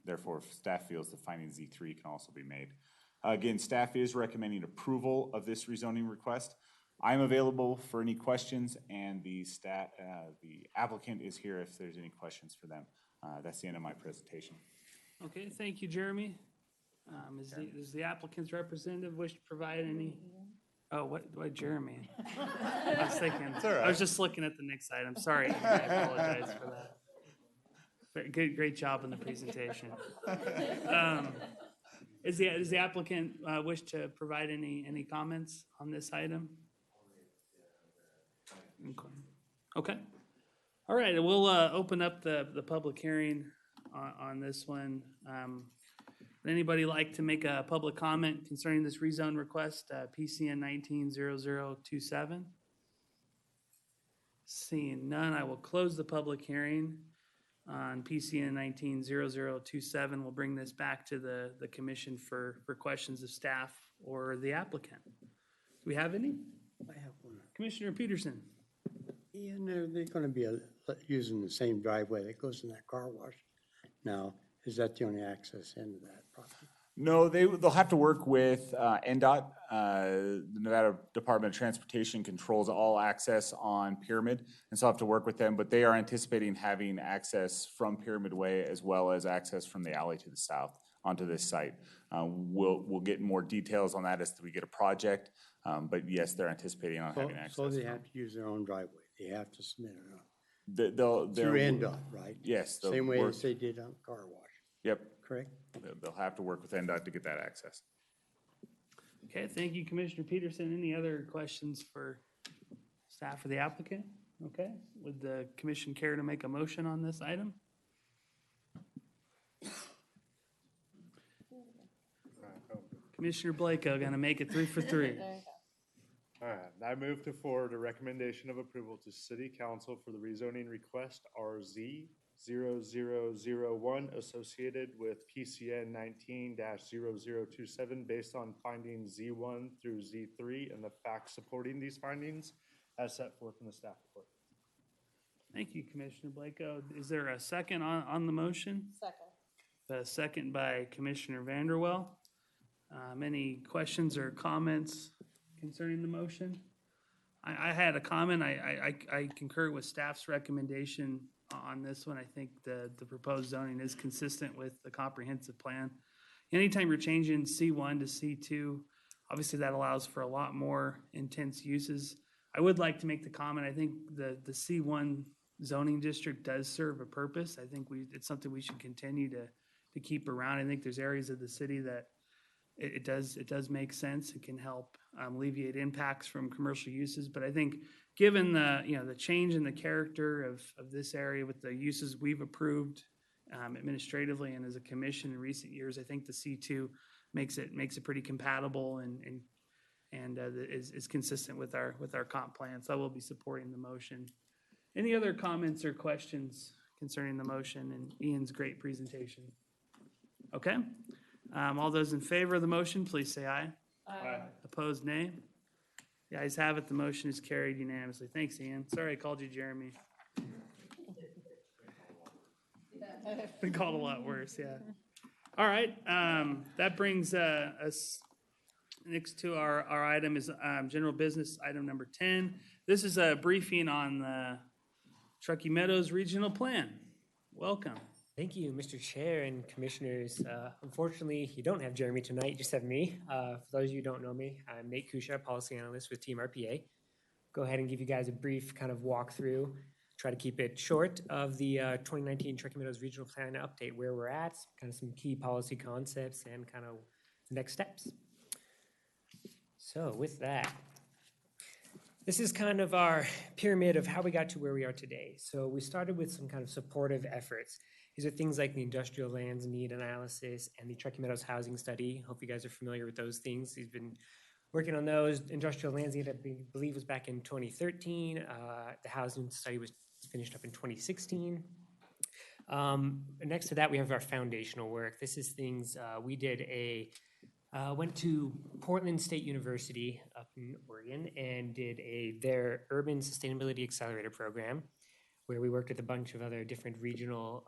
Therefore, staff feels the finding Z3 can also be made. Again, staff is recommending approval of this rezoning request. I'm available for any questions, and the applicant is here if there's any questions for them. That's the end of my presentation. Okay, thank you, Jeremy. Does the applicant's representative wish to provide any? Oh, what Jeremy? I was thinking, I was just looking at the next item. Sorry, I apologize for that. Great job in the presentation. Does the applicant wish to provide any comments on this item? Okay. All right, we'll open up the public hearing on this one. Would anybody like to make a public comment concerning this rezone request, PCN 190027? Seeing none, I will close the public hearing on PCN 190027. We'll bring this back to the commission for questions of staff or the applicant. Do we have any? I have one. Commissioner Peterson? Ian, are they going to be using the same driveway that goes in that car wash? Now, is that the only access into that property? No, they'll have to work with NDOT. The Nevada Department of Transportation controls all access on Pyramid, and so I'll have to work with them, but they are anticipating having access from Pyramid Way as well as access from the alley to the south onto this site. We'll get more details on that as we get a project, but yes, they're anticipating on having access. So they have to use their own driveway. They have to submit it They'll through NDOT, right? Yes. they'll Same way work- as they did on car wash, Yep, correct? they'll have to work with NDOT to get that access. Okay, thank you, Commissioner Peterson. Any other questions for staff or the applicant? Okay, would the commission care to make a motion on this item? Commissioner Blako, gonna make it 3 for 3. All right, I move to forward a recommendation of approval to City Council for the rezoning request RZ 0001 associated with PCN 19-0027 based on findings Z1 through Z3 and the facts supporting these findings as set forth in the staff report. Thank you, Commissioner Blako. Is there a second on the motion? Second. A second by Commissioner Vanderwell. Any questions or comments concerning the motion? I had a comment. I concur with staff's recommendation on this one. I think the proposed zoning is consistent with the comprehensive plan. Anytime you're changing C1 to C2, obviously that allows for a lot more intense uses. I would like to make the comment, I think the C1 zoning district does serve a purpose. I think it's something we should continue to keep around. I think there's areas of the city that it does make sense. It can help alleviate impacts from commercial uses. But I think given the change in the character of this area with the uses we've approved administratively and as a commission in recent years, I think the C2 makes it pretty compatible and is consistent with our comp plan. So I will be supporting the motion. Any other comments or questions concerning the motion and Ian's great presentation? Okay. All those in favor of the motion, please say aye. Aye. Opposed, nay. The ayes have it. The motion is carried unanimously. Thanks, Ian. Sorry I called you Jeremy. Been called a lot worse, yeah. All right, that brings us next to our item is general business, item number 10. This is a briefing on the Truckee Meadows Regional Plan. Welcome. Thank you, Mr. Chair and Commissioners. Unfortunately, you don't have Jeremy tonight, you just have me. For those of you who don't know me, I'm Nate Kusha, Policy Analyst with Team RPA. Go ahead and give you guys a brief kind of walkthrough, try to keep it short, of the 2019 Truckee Meadows Regional Plan update, where we're at, kind of some key policy concepts and kind of next steps. So with that, this is kind of our pyramid of how we got to where we are today. So we started with some kind of supportive efforts. These are things like the industrial lands need analysis and the Truckee Meadows housing study. Hope you guys are familiar with those things. He's been working on those. Industrial lands need, I believe, was back in 2013. The housing study was finished up in 2016. Next to that, we have our foundational work. This is things we did went to Portland State University up in Oregon and did their Urban Sustainability Accelerator program, where we worked with a bunch of other different regional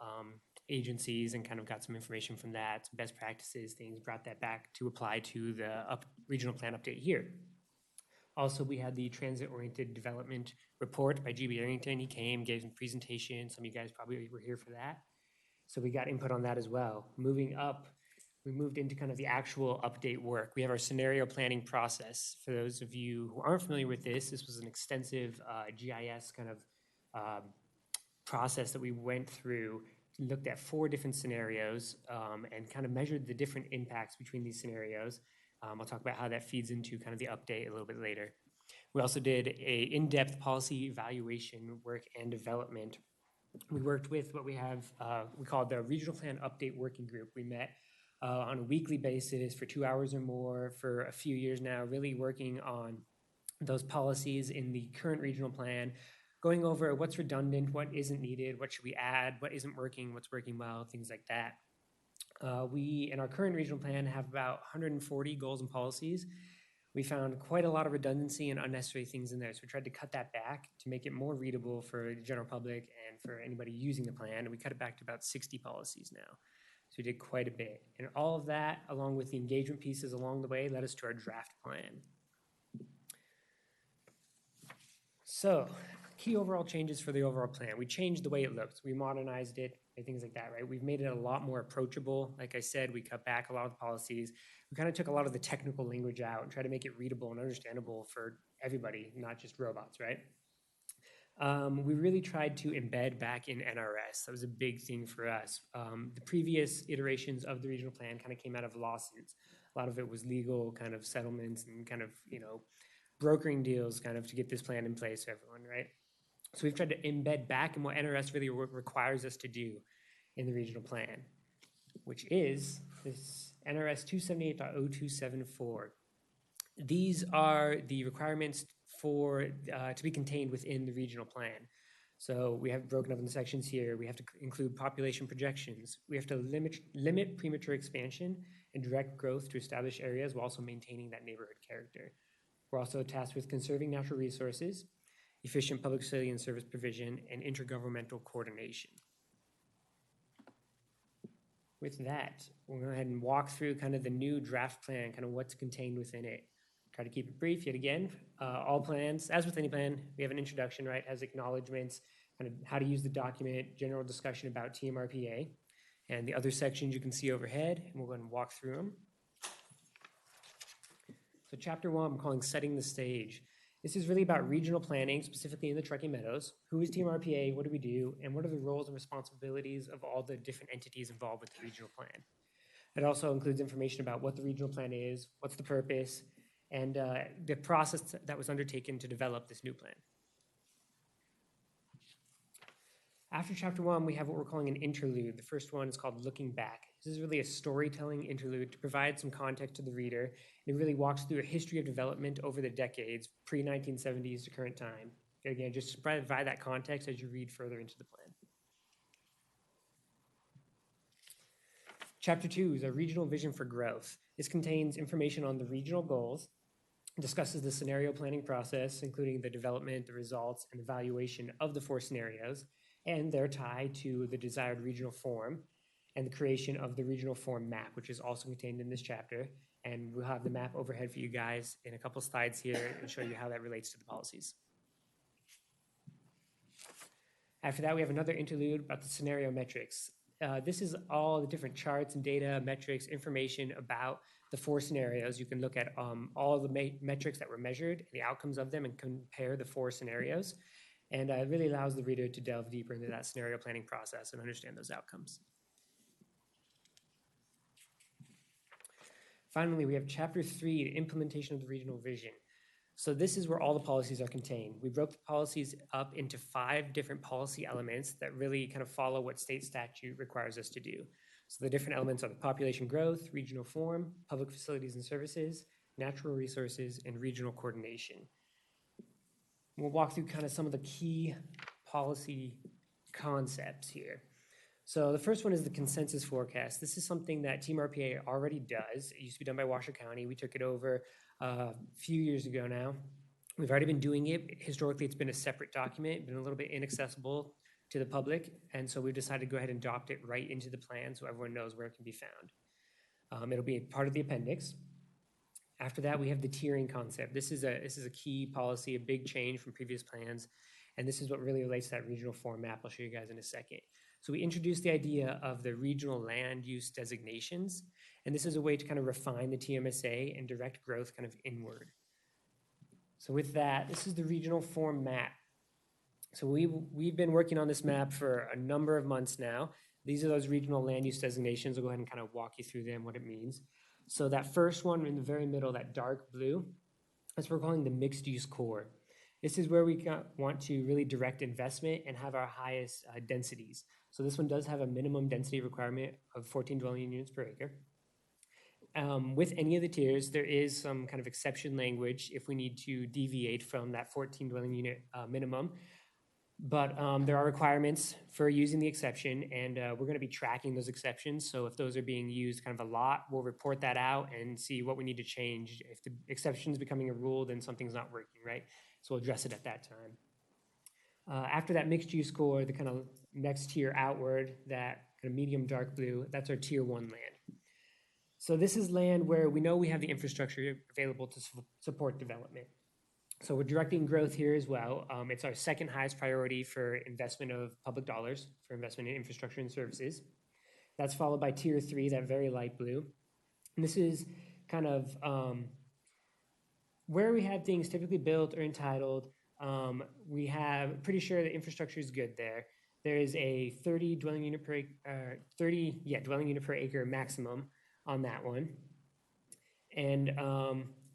agencies and kind of got some information from that, some best practices, things, brought that back to apply to the regional plan update here. Also, we had the transit-oriented development report by G.B. Arrington. He came, gave some presentation. Some of you guys probably were here for that. So we got input on that as well. Moving up, we moved into kind of the actual update work. We have our scenario planning process. For those of you who aren't familiar with this was an extensive GIS kind of process that we went through, looked at 4 different scenarios and kind of measured the different impacts between these scenarios. I'll talk about how that feeds into kind of the update a little bit later. We also did a in-depth policy evaluation work and development. We worked with what we have, we called the Regional Plan Update Working Group. We met on a weekly basis for 2 hours or more for a few years now, really working on those policies in the current regional plan, going over what's redundant, what isn't needed, what should we add, what isn't working, what's working well, things like that. We, in our current regional plan, have about 140 goals and policies. We found quite a lot of redundancy and unnecessary things in there, so we tried to cut that back to make it more readable for the general public and for anybody using the plan, and we cut it back to about 60 policies now. So we did quite a bit. And all of that, along with the engagement pieces along the way, led us to our draft plan. So, key overall changes for the overall plan. We changed the way it looks. We modernized it and things like that, right? We've made it a lot more approachable. Like I said, we cut back a lot of the policies. We kind of took a lot of the technical language out and tried to make it readable and understandable for everybody, not just robots, right? We really tried to embed back in NRS. That was a big thing for us. The previous iterations of the regional plan kind of came out of lawsuits. A lot of it was legal kind of settlements and kind of, brokering deals kind of to get this plan in place for everyone, right? So we've tried to embed back in what NRS really requires us to do in the regional plan, which is this NRS 278.0274. These are the requirements for to be contained within the regional plan. So we have broken up in the sections here. We have to include population projections. We have to limit premature expansion and direct growth to established areas while also maintaining that neighborhood character. We're also tasked with conserving natural resources, efficient public facility and service provision, and intergovernmental coordination. With that, we'll go ahead and walk through kind of the new draft plan, kind of what's contained within it. Try to keep it brief yet again. All plans, as with any plan, we have an introduction, right? Has acknowledgements, kind of how to use the document, general discussion about TMRPA, and the other sections you can see overhead, and we'll go ahead and walk through them. So chapter 1, I'm calling Setting the Stage. This is really about regional planning, specifically in the Truckee Meadows. Who is TMRPA? What do we do? And what are the roles and responsibilities of all the different entities involved with the regional plan? It also includes information about what the regional plan is, what's the purpose, and the process that was undertaken to develop this new plan. After chapter 1, we have what we're calling an interlude. The first one is called Looking Back. This is really a storytelling interlude to provide some context to the reader. And it really walks through a history of development over the decades, pre-1970s to current time. Again, just to provide that context as you read further into the plan. Chapter 2 is a regional vision for growth. This contains information on the regional goals, discusses the scenario planning process, including the development, the results, and evaluation of the 4 scenarios, and their tie to the desired regional form, and the creation of the regional form map, which is also contained in this chapter. And we'll have the map overhead for you guys in a couple slides here and show you how that relates to the policies. After that, we have another interlude about the scenario metrics. This is all the different charts and data, metrics, information about the 4 scenarios. You can look at all the metrics that were measured, and the outcomes of them, and compare the 4 scenarios. And it really allows the reader to delve deeper into that scenario planning process and understand those outcomes. Finally, we have chapter 3, the implementation of the regional vision. So this is where all the policies are contained. We broke the policies up into 5 different policy elements that really kind of follow what state statute requires us to do. So the different elements are the population growth, regional form, public facilities and services, natural resources, and regional coordination. We'll walk through kind of some of the key policy concepts here. So the first one is the consensus forecast. This is something that TMRPA already does. It used to be done by Washoe County. We took it over a few years ago now. We've already been doing it. Historically, it's been a separate document, been a little bit inaccessible to the public, and so we've decided to go ahead and adopt it right into the plan so everyone knows where it can be found. It'll be part of the appendix. After that, we have the tiering concept. This is a key policy, a big change from previous plans, and this is what really relates to that regional form map. I'll show you guys in a second. So we introduced the idea of the regional land use designations, and this is a way to kind of refine the TMSA and direct growth kind of inward. So with that, this is the regional form map. So we've been working on this map for a number of months now. These are those regional land use designations. I'll go ahead and kind of walk you through them, what it means. So that first one in the very middle, that dark blue, that's what we're calling the mixed use core. This is where we want to really direct investment and have our highest densities. So this one does have a minimum density requirement of 14 dwelling units per acre. With any of the tiers, there is some kind of exception language if we need to deviate from that 14 dwelling unit minimum. But there are requirements for using the exception, and we're going to be tracking those exceptions. So if those are being used kind of a lot, we'll report that out and see what we need to change. If the exception is becoming a rule, then something's not working, right? So we'll address it at that time. After that mixed use score, the kind of next tier outward, that kind of medium dark blue, that's our tier 1 land. So this is land where we know we have the infrastructure available to support development. So we're directing growth here as well. It's our second highest priority for investment of public dollars, for investment in infrastructure and services. That's followed by tier 3, that very light blue. And this is kind of where we have things typically built or entitled. We have pretty sure the infrastructure is good there. There is a 30 dwelling unit per dwelling unit per acre maximum on that one. And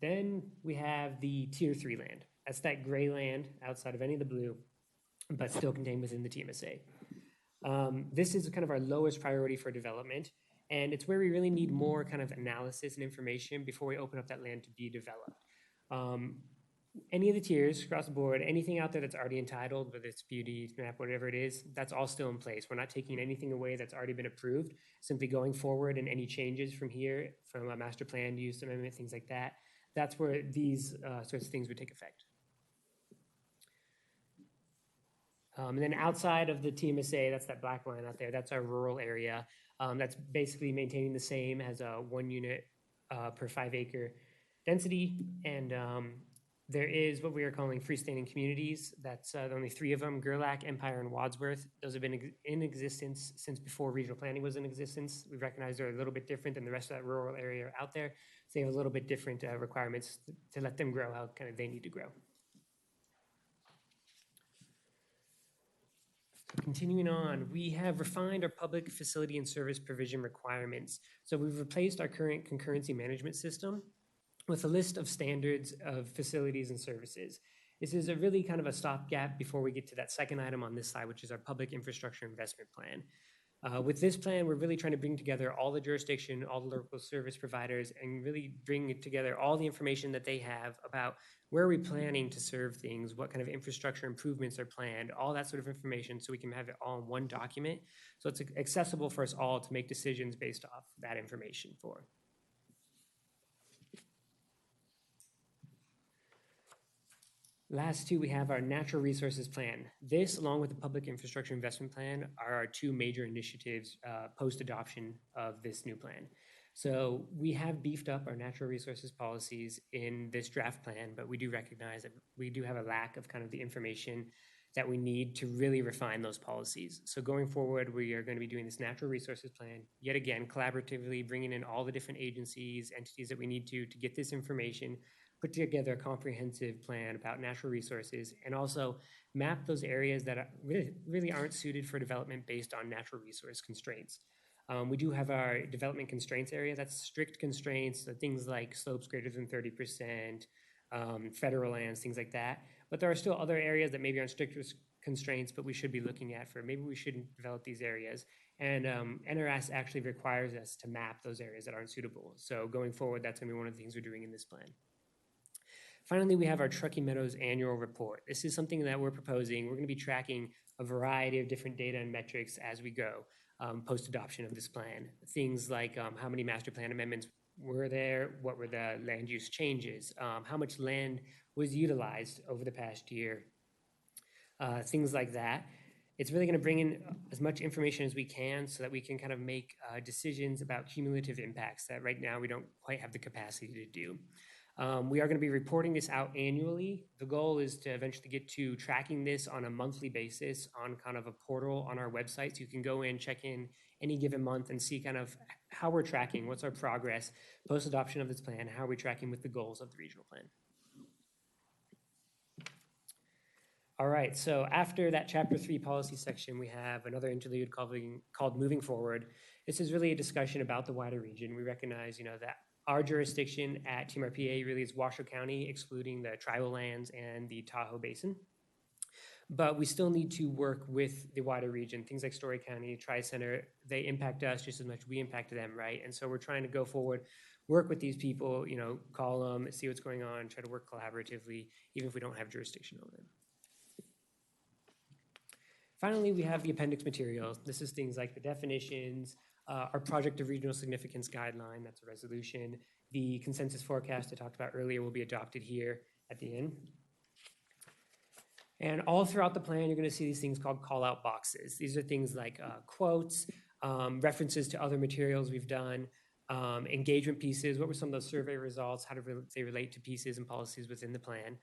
then we have the tier 3 land. That's that gray land outside of any of the blue, but still contained within the TMSA. This is kind of our lowest priority for development, and it's where we really need more kind of analysis and information before we open up that land to be developed. Any of the tiers across the board, anything out there that's already entitled, whether it's beauty, map, whatever it is, that's all still in place. We're not taking anything away that's already been approved, simply going forward, and any changes from here, from a master plan use amendment, things like that, that's where these sorts of things would take effect. And then outside of the TMSA, that's that black line out there, that's our rural area. That's basically maintaining the same as a 1 unit per 5 acre density. And there is what we are calling freestanding communities. That's only 3 of them, Gerlach, Empire, and Wadsworth. Those have been in existence since before regional planning was in existence. We recognize they're a little bit different than the rest of that rural area out there. So they have a little bit different requirements to let them grow how kind of they need to grow. Continuing on, we have refined our public facility and service provision requirements. So we've replaced our current concurrency management system with a list of standards of facilities and services. This is a really kind of a stopgap before we get to that second item on this slide, which is our public infrastructure investment plan. With this plan, we're really trying to bring together all the jurisdiction, all the local service providers, and really bring together all the information that they have about where are we planning to serve things, what kind of infrastructure improvements are planned, all that sort of information, so we can have it all in one document. So it's accessible for us all to make decisions based off that information for. Last two, we have our natural resources plan. This, along with the public infrastructure investment plan, are our 2 major initiatives post-adoption of this new plan. So we have beefed up our natural resources policies in this draft plan, but we do recognize that we do have a lack of kind of the information that we need to really refine those policies. So going forward, we are going to be doing this natural resources plan, yet again, collaboratively bringing in all the different agencies, entities that we need to get this information, put together a comprehensive plan about natural resources, and also map those areas that really aren't suited for development based on natural resource constraints. We do have our development constraints area. That's strict constraints, so things like slopes greater than 30%, federal lands, things like that. But there are still other areas that maybe aren't strict constraints, but we should be looking at for maybe we shouldn't develop these areas. And NRS actually requires us to map those areas that aren't suitable. So going forward, that's gonna be one of the things we're doing in this plan. Finally, we have our Truckee Meadows annual report. This is something that we're proposing. We're going to be tracking a variety of different data and metrics as we go post-adoption of this plan. Things like how many master plan amendments were there, what were the land use changes, how much land was utilized over the past year, things like that. It's really going to bring in as much information as we can so that we can kind of make decisions about cumulative impacts that right now we don't quite have the capacity to do. We are going to be reporting this out annually. The goal is to eventually get to tracking this on a monthly basis on kind of a portal on our website. So you can go in, check in any given month and see kind of how we're tracking, what's our progress post-adoption of this plan, how are we tracking with the goals of the regional plan. All right, so after that Chapter 3 policy section, we have another interlude called Moving Forward. This is really a discussion about the wider region. We recognize, that our jurisdiction at TMRPA really is Washoe County, excluding the tribal lands and the Tahoe Basin. But we still need to work with the wider region. Things like Story County, Tri-Center, they impact us just as much as we impact them, right? And so we're trying to go forward, work with these people, call them, see what's going on, try to work collaboratively, even if we don't have jurisdiction over them. Finally, we have the appendix materials. This is things like the definitions, our project of regional significance guideline, that's a resolution. The consensus forecast I talked about earlier will be adopted here at the end. And all throughout the plan, you're going to see these things called call-out boxes. These are things like quotes, references to other materials we've done, engagement pieces, what were some of those survey results, how do they relate to pieces and policies within the plan,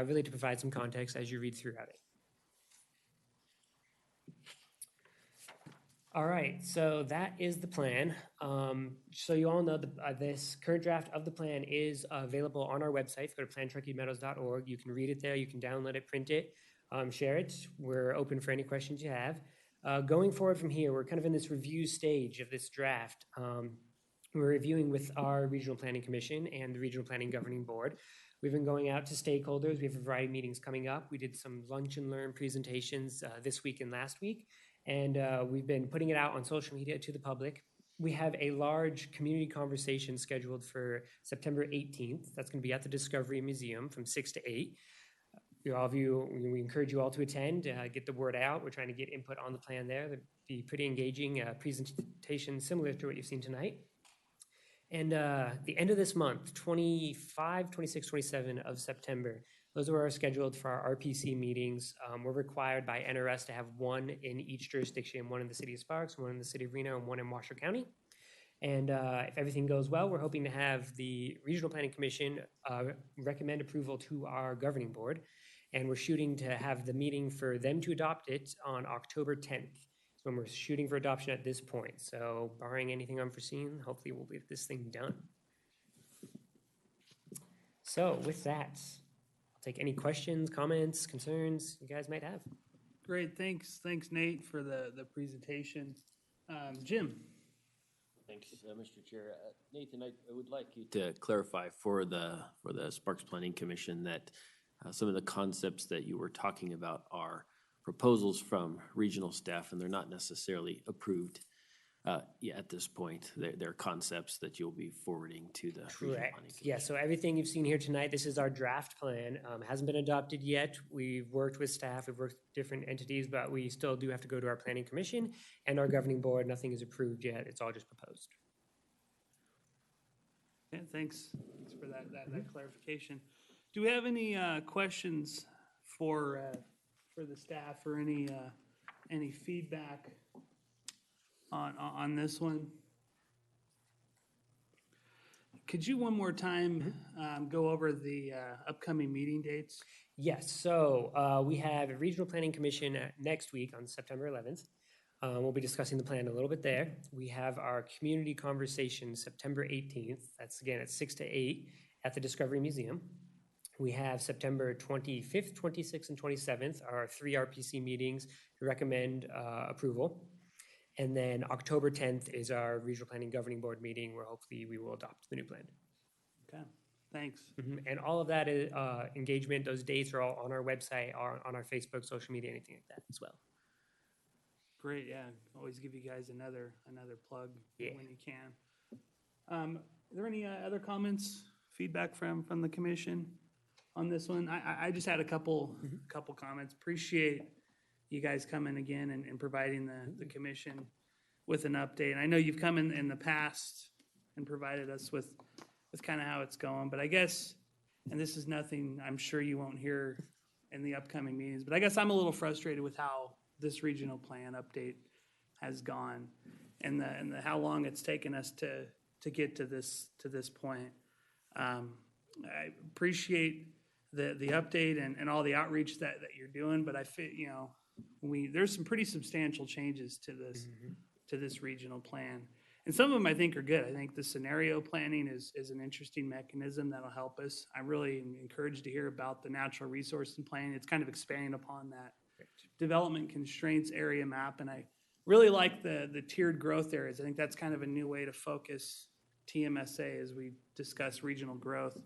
really to provide some context as you read throughout it. All right, so that is the plan. So you all know this current draft of the plan is available on our website. If you go to plantruckymeadows.org, you can read it there, you can download it, print it, share it. We're open for any questions you have. Going forward from here, we're kind of in this review stage of this draft. We're reviewing with our Regional Planning Commission and the Regional Planning Governing Board. We've been going out to stakeholders. We have a variety of meetings coming up. We did some lunch and learn presentations this week and last week. And we've been putting it out on social media to the public. We have a large community conversation scheduled for September 18th. That's going to be at the Discovery Museum from 6 to 8. All of you, we encourage you all to attend, get the word out. We're trying to get input on the plan there. It'll be pretty engaging presentation similar to what you've seen tonight. And the end of this month, 25, 26, 27 of September, those are scheduled for our RPC meetings. We're required by NRS to have one in each jurisdiction, one in the city of Sparks, one in the city of Reno, and one in Washoe County. And if everything goes well, we're hoping to have the Regional Planning Commission recommend approval to our governing board. And we're shooting to have the meeting for them to adopt it on October 10th. So we're shooting for adoption at this point. So barring anything unforeseen, hopefully we'll get this thing done. So with that, I'll take any questions, comments, concerns you guys might have. Great, thanks Nate for the presentation. Jim? Thanks, Mr. Chair. Nathan, I would like you to clarify for the Sparks Planning Commission that some of the concepts that you were talking about are proposals from regional staff, and they're not necessarily approved at this point. They're concepts that you'll be forwarding to the Regional Planning Commission. Yeah, so everything you've seen here tonight, this is our draft plan. Hasn't been adopted yet. We've worked with staff, we've worked with different entities, but we still do have to go to our Planning Commission and our governing board. Nothing is approved yet. It's all just proposed. Yeah, thanks for that clarification. Do we have any questions for the staff or any feedback on this one? Could you one more time go over the upcoming meeting dates? Yes, so we have a Regional Planning Commission next week on September 11th. We'll be discussing the plan a little bit there. We have our community conversation September 18th. That's again at 6 to 8 at the Discovery Museum. We have September 25th, 26th, and 27th, our 3 RPC meetings to recommend approval. And then October 10th is our Regional Planning Governing Board meeting where hopefully we will adopt the new plan. Okay, thanks. And all of that is, engagement, those dates are all on our website, or on our Facebook, social media, anything like that as well. Great, yeah. Always give you guys another plug when you can. Are there any other comments, feedback from the commission on this one? I just had a couple comments. Appreciate you guys coming again and providing the commission with an update. And I know you've come in the past and provided us with kind of how it's going, but I guess, and this is nothing I'm sure you won't hear in the upcoming meetings, but I guess I'm a little frustrated with how this regional plan update has gone and the how long it's taken us to get to this point. I appreciate the update and all the outreach that you're doing, but I feel, there's some pretty substantial changes to this regional plan. And some of them I think are good. I think the scenario planning is an interesting mechanism that'll help us. I'm really encouraged to hear about the natural resource and planning. It's kind of expanding upon that development constraints area map. And I really like the tiered growth areas. I think that's kind of a new way to focus TMSA as we discuss regional growth.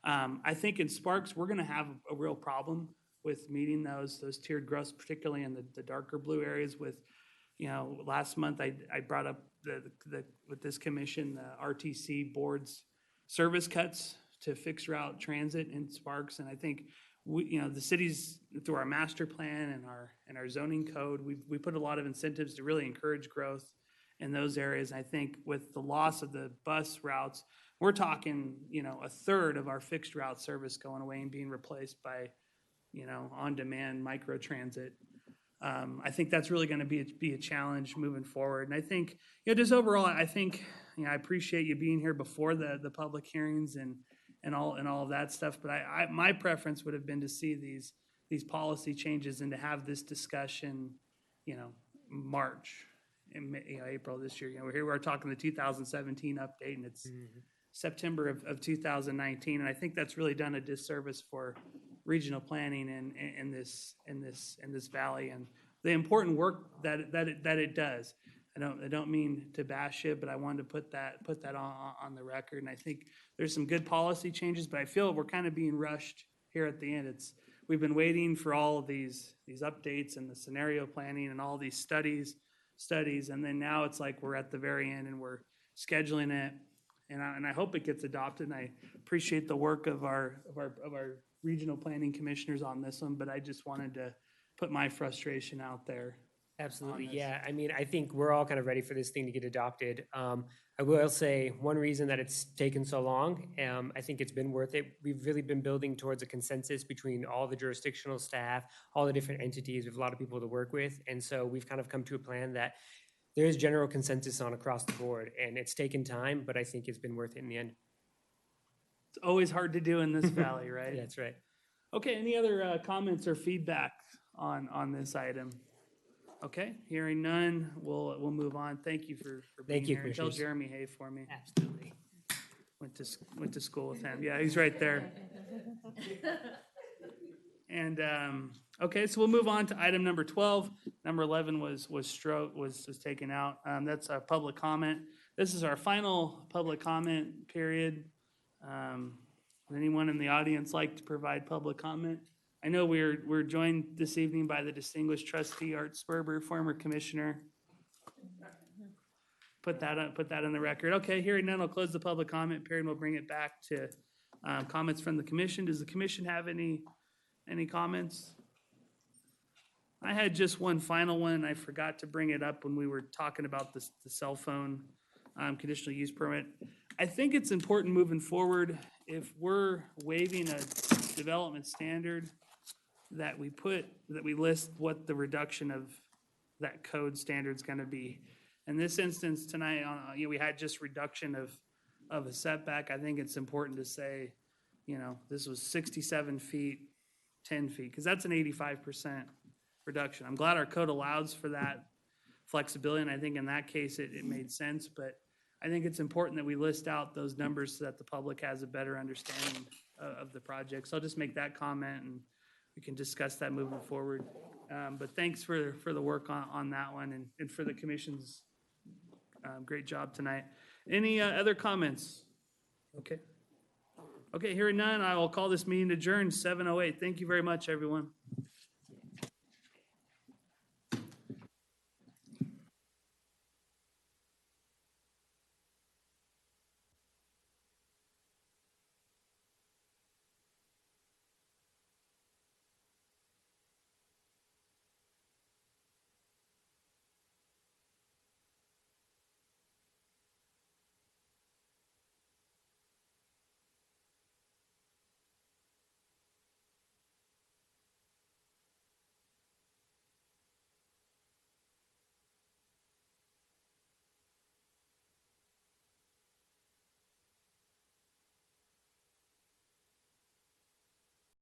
I think in Sparks, we're going to have a real problem with meeting those tiered growths, particularly in the darker blue areas. With, last month I brought up with this commission the RTC board's service cuts to fixed route transit in Sparks, and I think the cities, through our master plan and our zoning code, we put a lot of incentives to really encourage growth in those areas. I think with the loss of the bus routes, we're talking, a third of our fixed route service going away and being replaced by, on-demand microtransit. I think that's really going to be a challenge moving forward. And I think, just overall, I think, I appreciate you being here before the public hearings and all of that stuff. But my preference would have been to see these policy changes and to have this discussion, March and April this year. We're talking the 2017 update, and it's September of 2019. And I think that's really done a disservice for regional planning in this valley and the important work that it does. I don't mean to bash it, but I wanted to put that on the record. And I think there's some good policy changes, but I feel we're kind of being rushed here at the end. We've been waiting for all of these updates and the scenario planning and all these studies, and then now it's like we're at the very end and we're scheduling it. And I hope it gets adopted. And I appreciate the work of our regional planning commissioners on this one, but I just wanted to put my frustration out there. Absolutely, yeah. I mean, I think we're all kind of ready for this thing to get adopted. I will say one reason that it's taken so long, I think it's been worth it. We've really been building towards a consensus between all the jurisdictional staff, all the different entities, with a lot of people to work with. And so we've kind of come to a plan that there is general consensus on across the board, and it's taken time, but I think it's been worth it in the end. It's always hard to do in this valley, right? Yeah, that's right. Okay, any other comments or feedback on this item? Okay, hearing none, we'll move on. Thank you for being Thank you, here. And tell Commissioners. Jeremy hey for me. Absolutely. Went to school with him. Yeah, he's right there. And okay, so we'll move on to item number 12. Number 11 was taken out. That's our public comment. This is our final public comment period. Would anyone in the audience like to provide public comment? I know we're joined this evening by the distinguished trustee Art Sperber, former commissioner. Put that in the record. Okay, hearing none, I'll close the public comment period. We'll bring it back to comments from the commission. Does the commission have any comments? I had just one final one, and I forgot to bring it up when we were talking about the cell phone conditional use permit. I think it's important moving forward, if we're waiving a development standard, that we list what the reduction of that code standard's gonna be. In this instance tonight, we had just reduction of a setback. I think it's important to say, this was 67 feet, 10 feet, because that's an 85% reduction. I'm glad our code allows for that flexibility, and I think in that case it made sense, but I think it's important that we list out those numbers so that the public has a better understanding of the project. So I'll just make that comment, and we can discuss that moving forward. But thanks for the work on that one, and for the commission's great job tonight. Any other comments? Okay. Okay, hearing none, I will call this meeting adjourned, 7:08. Thank you very much, everyone.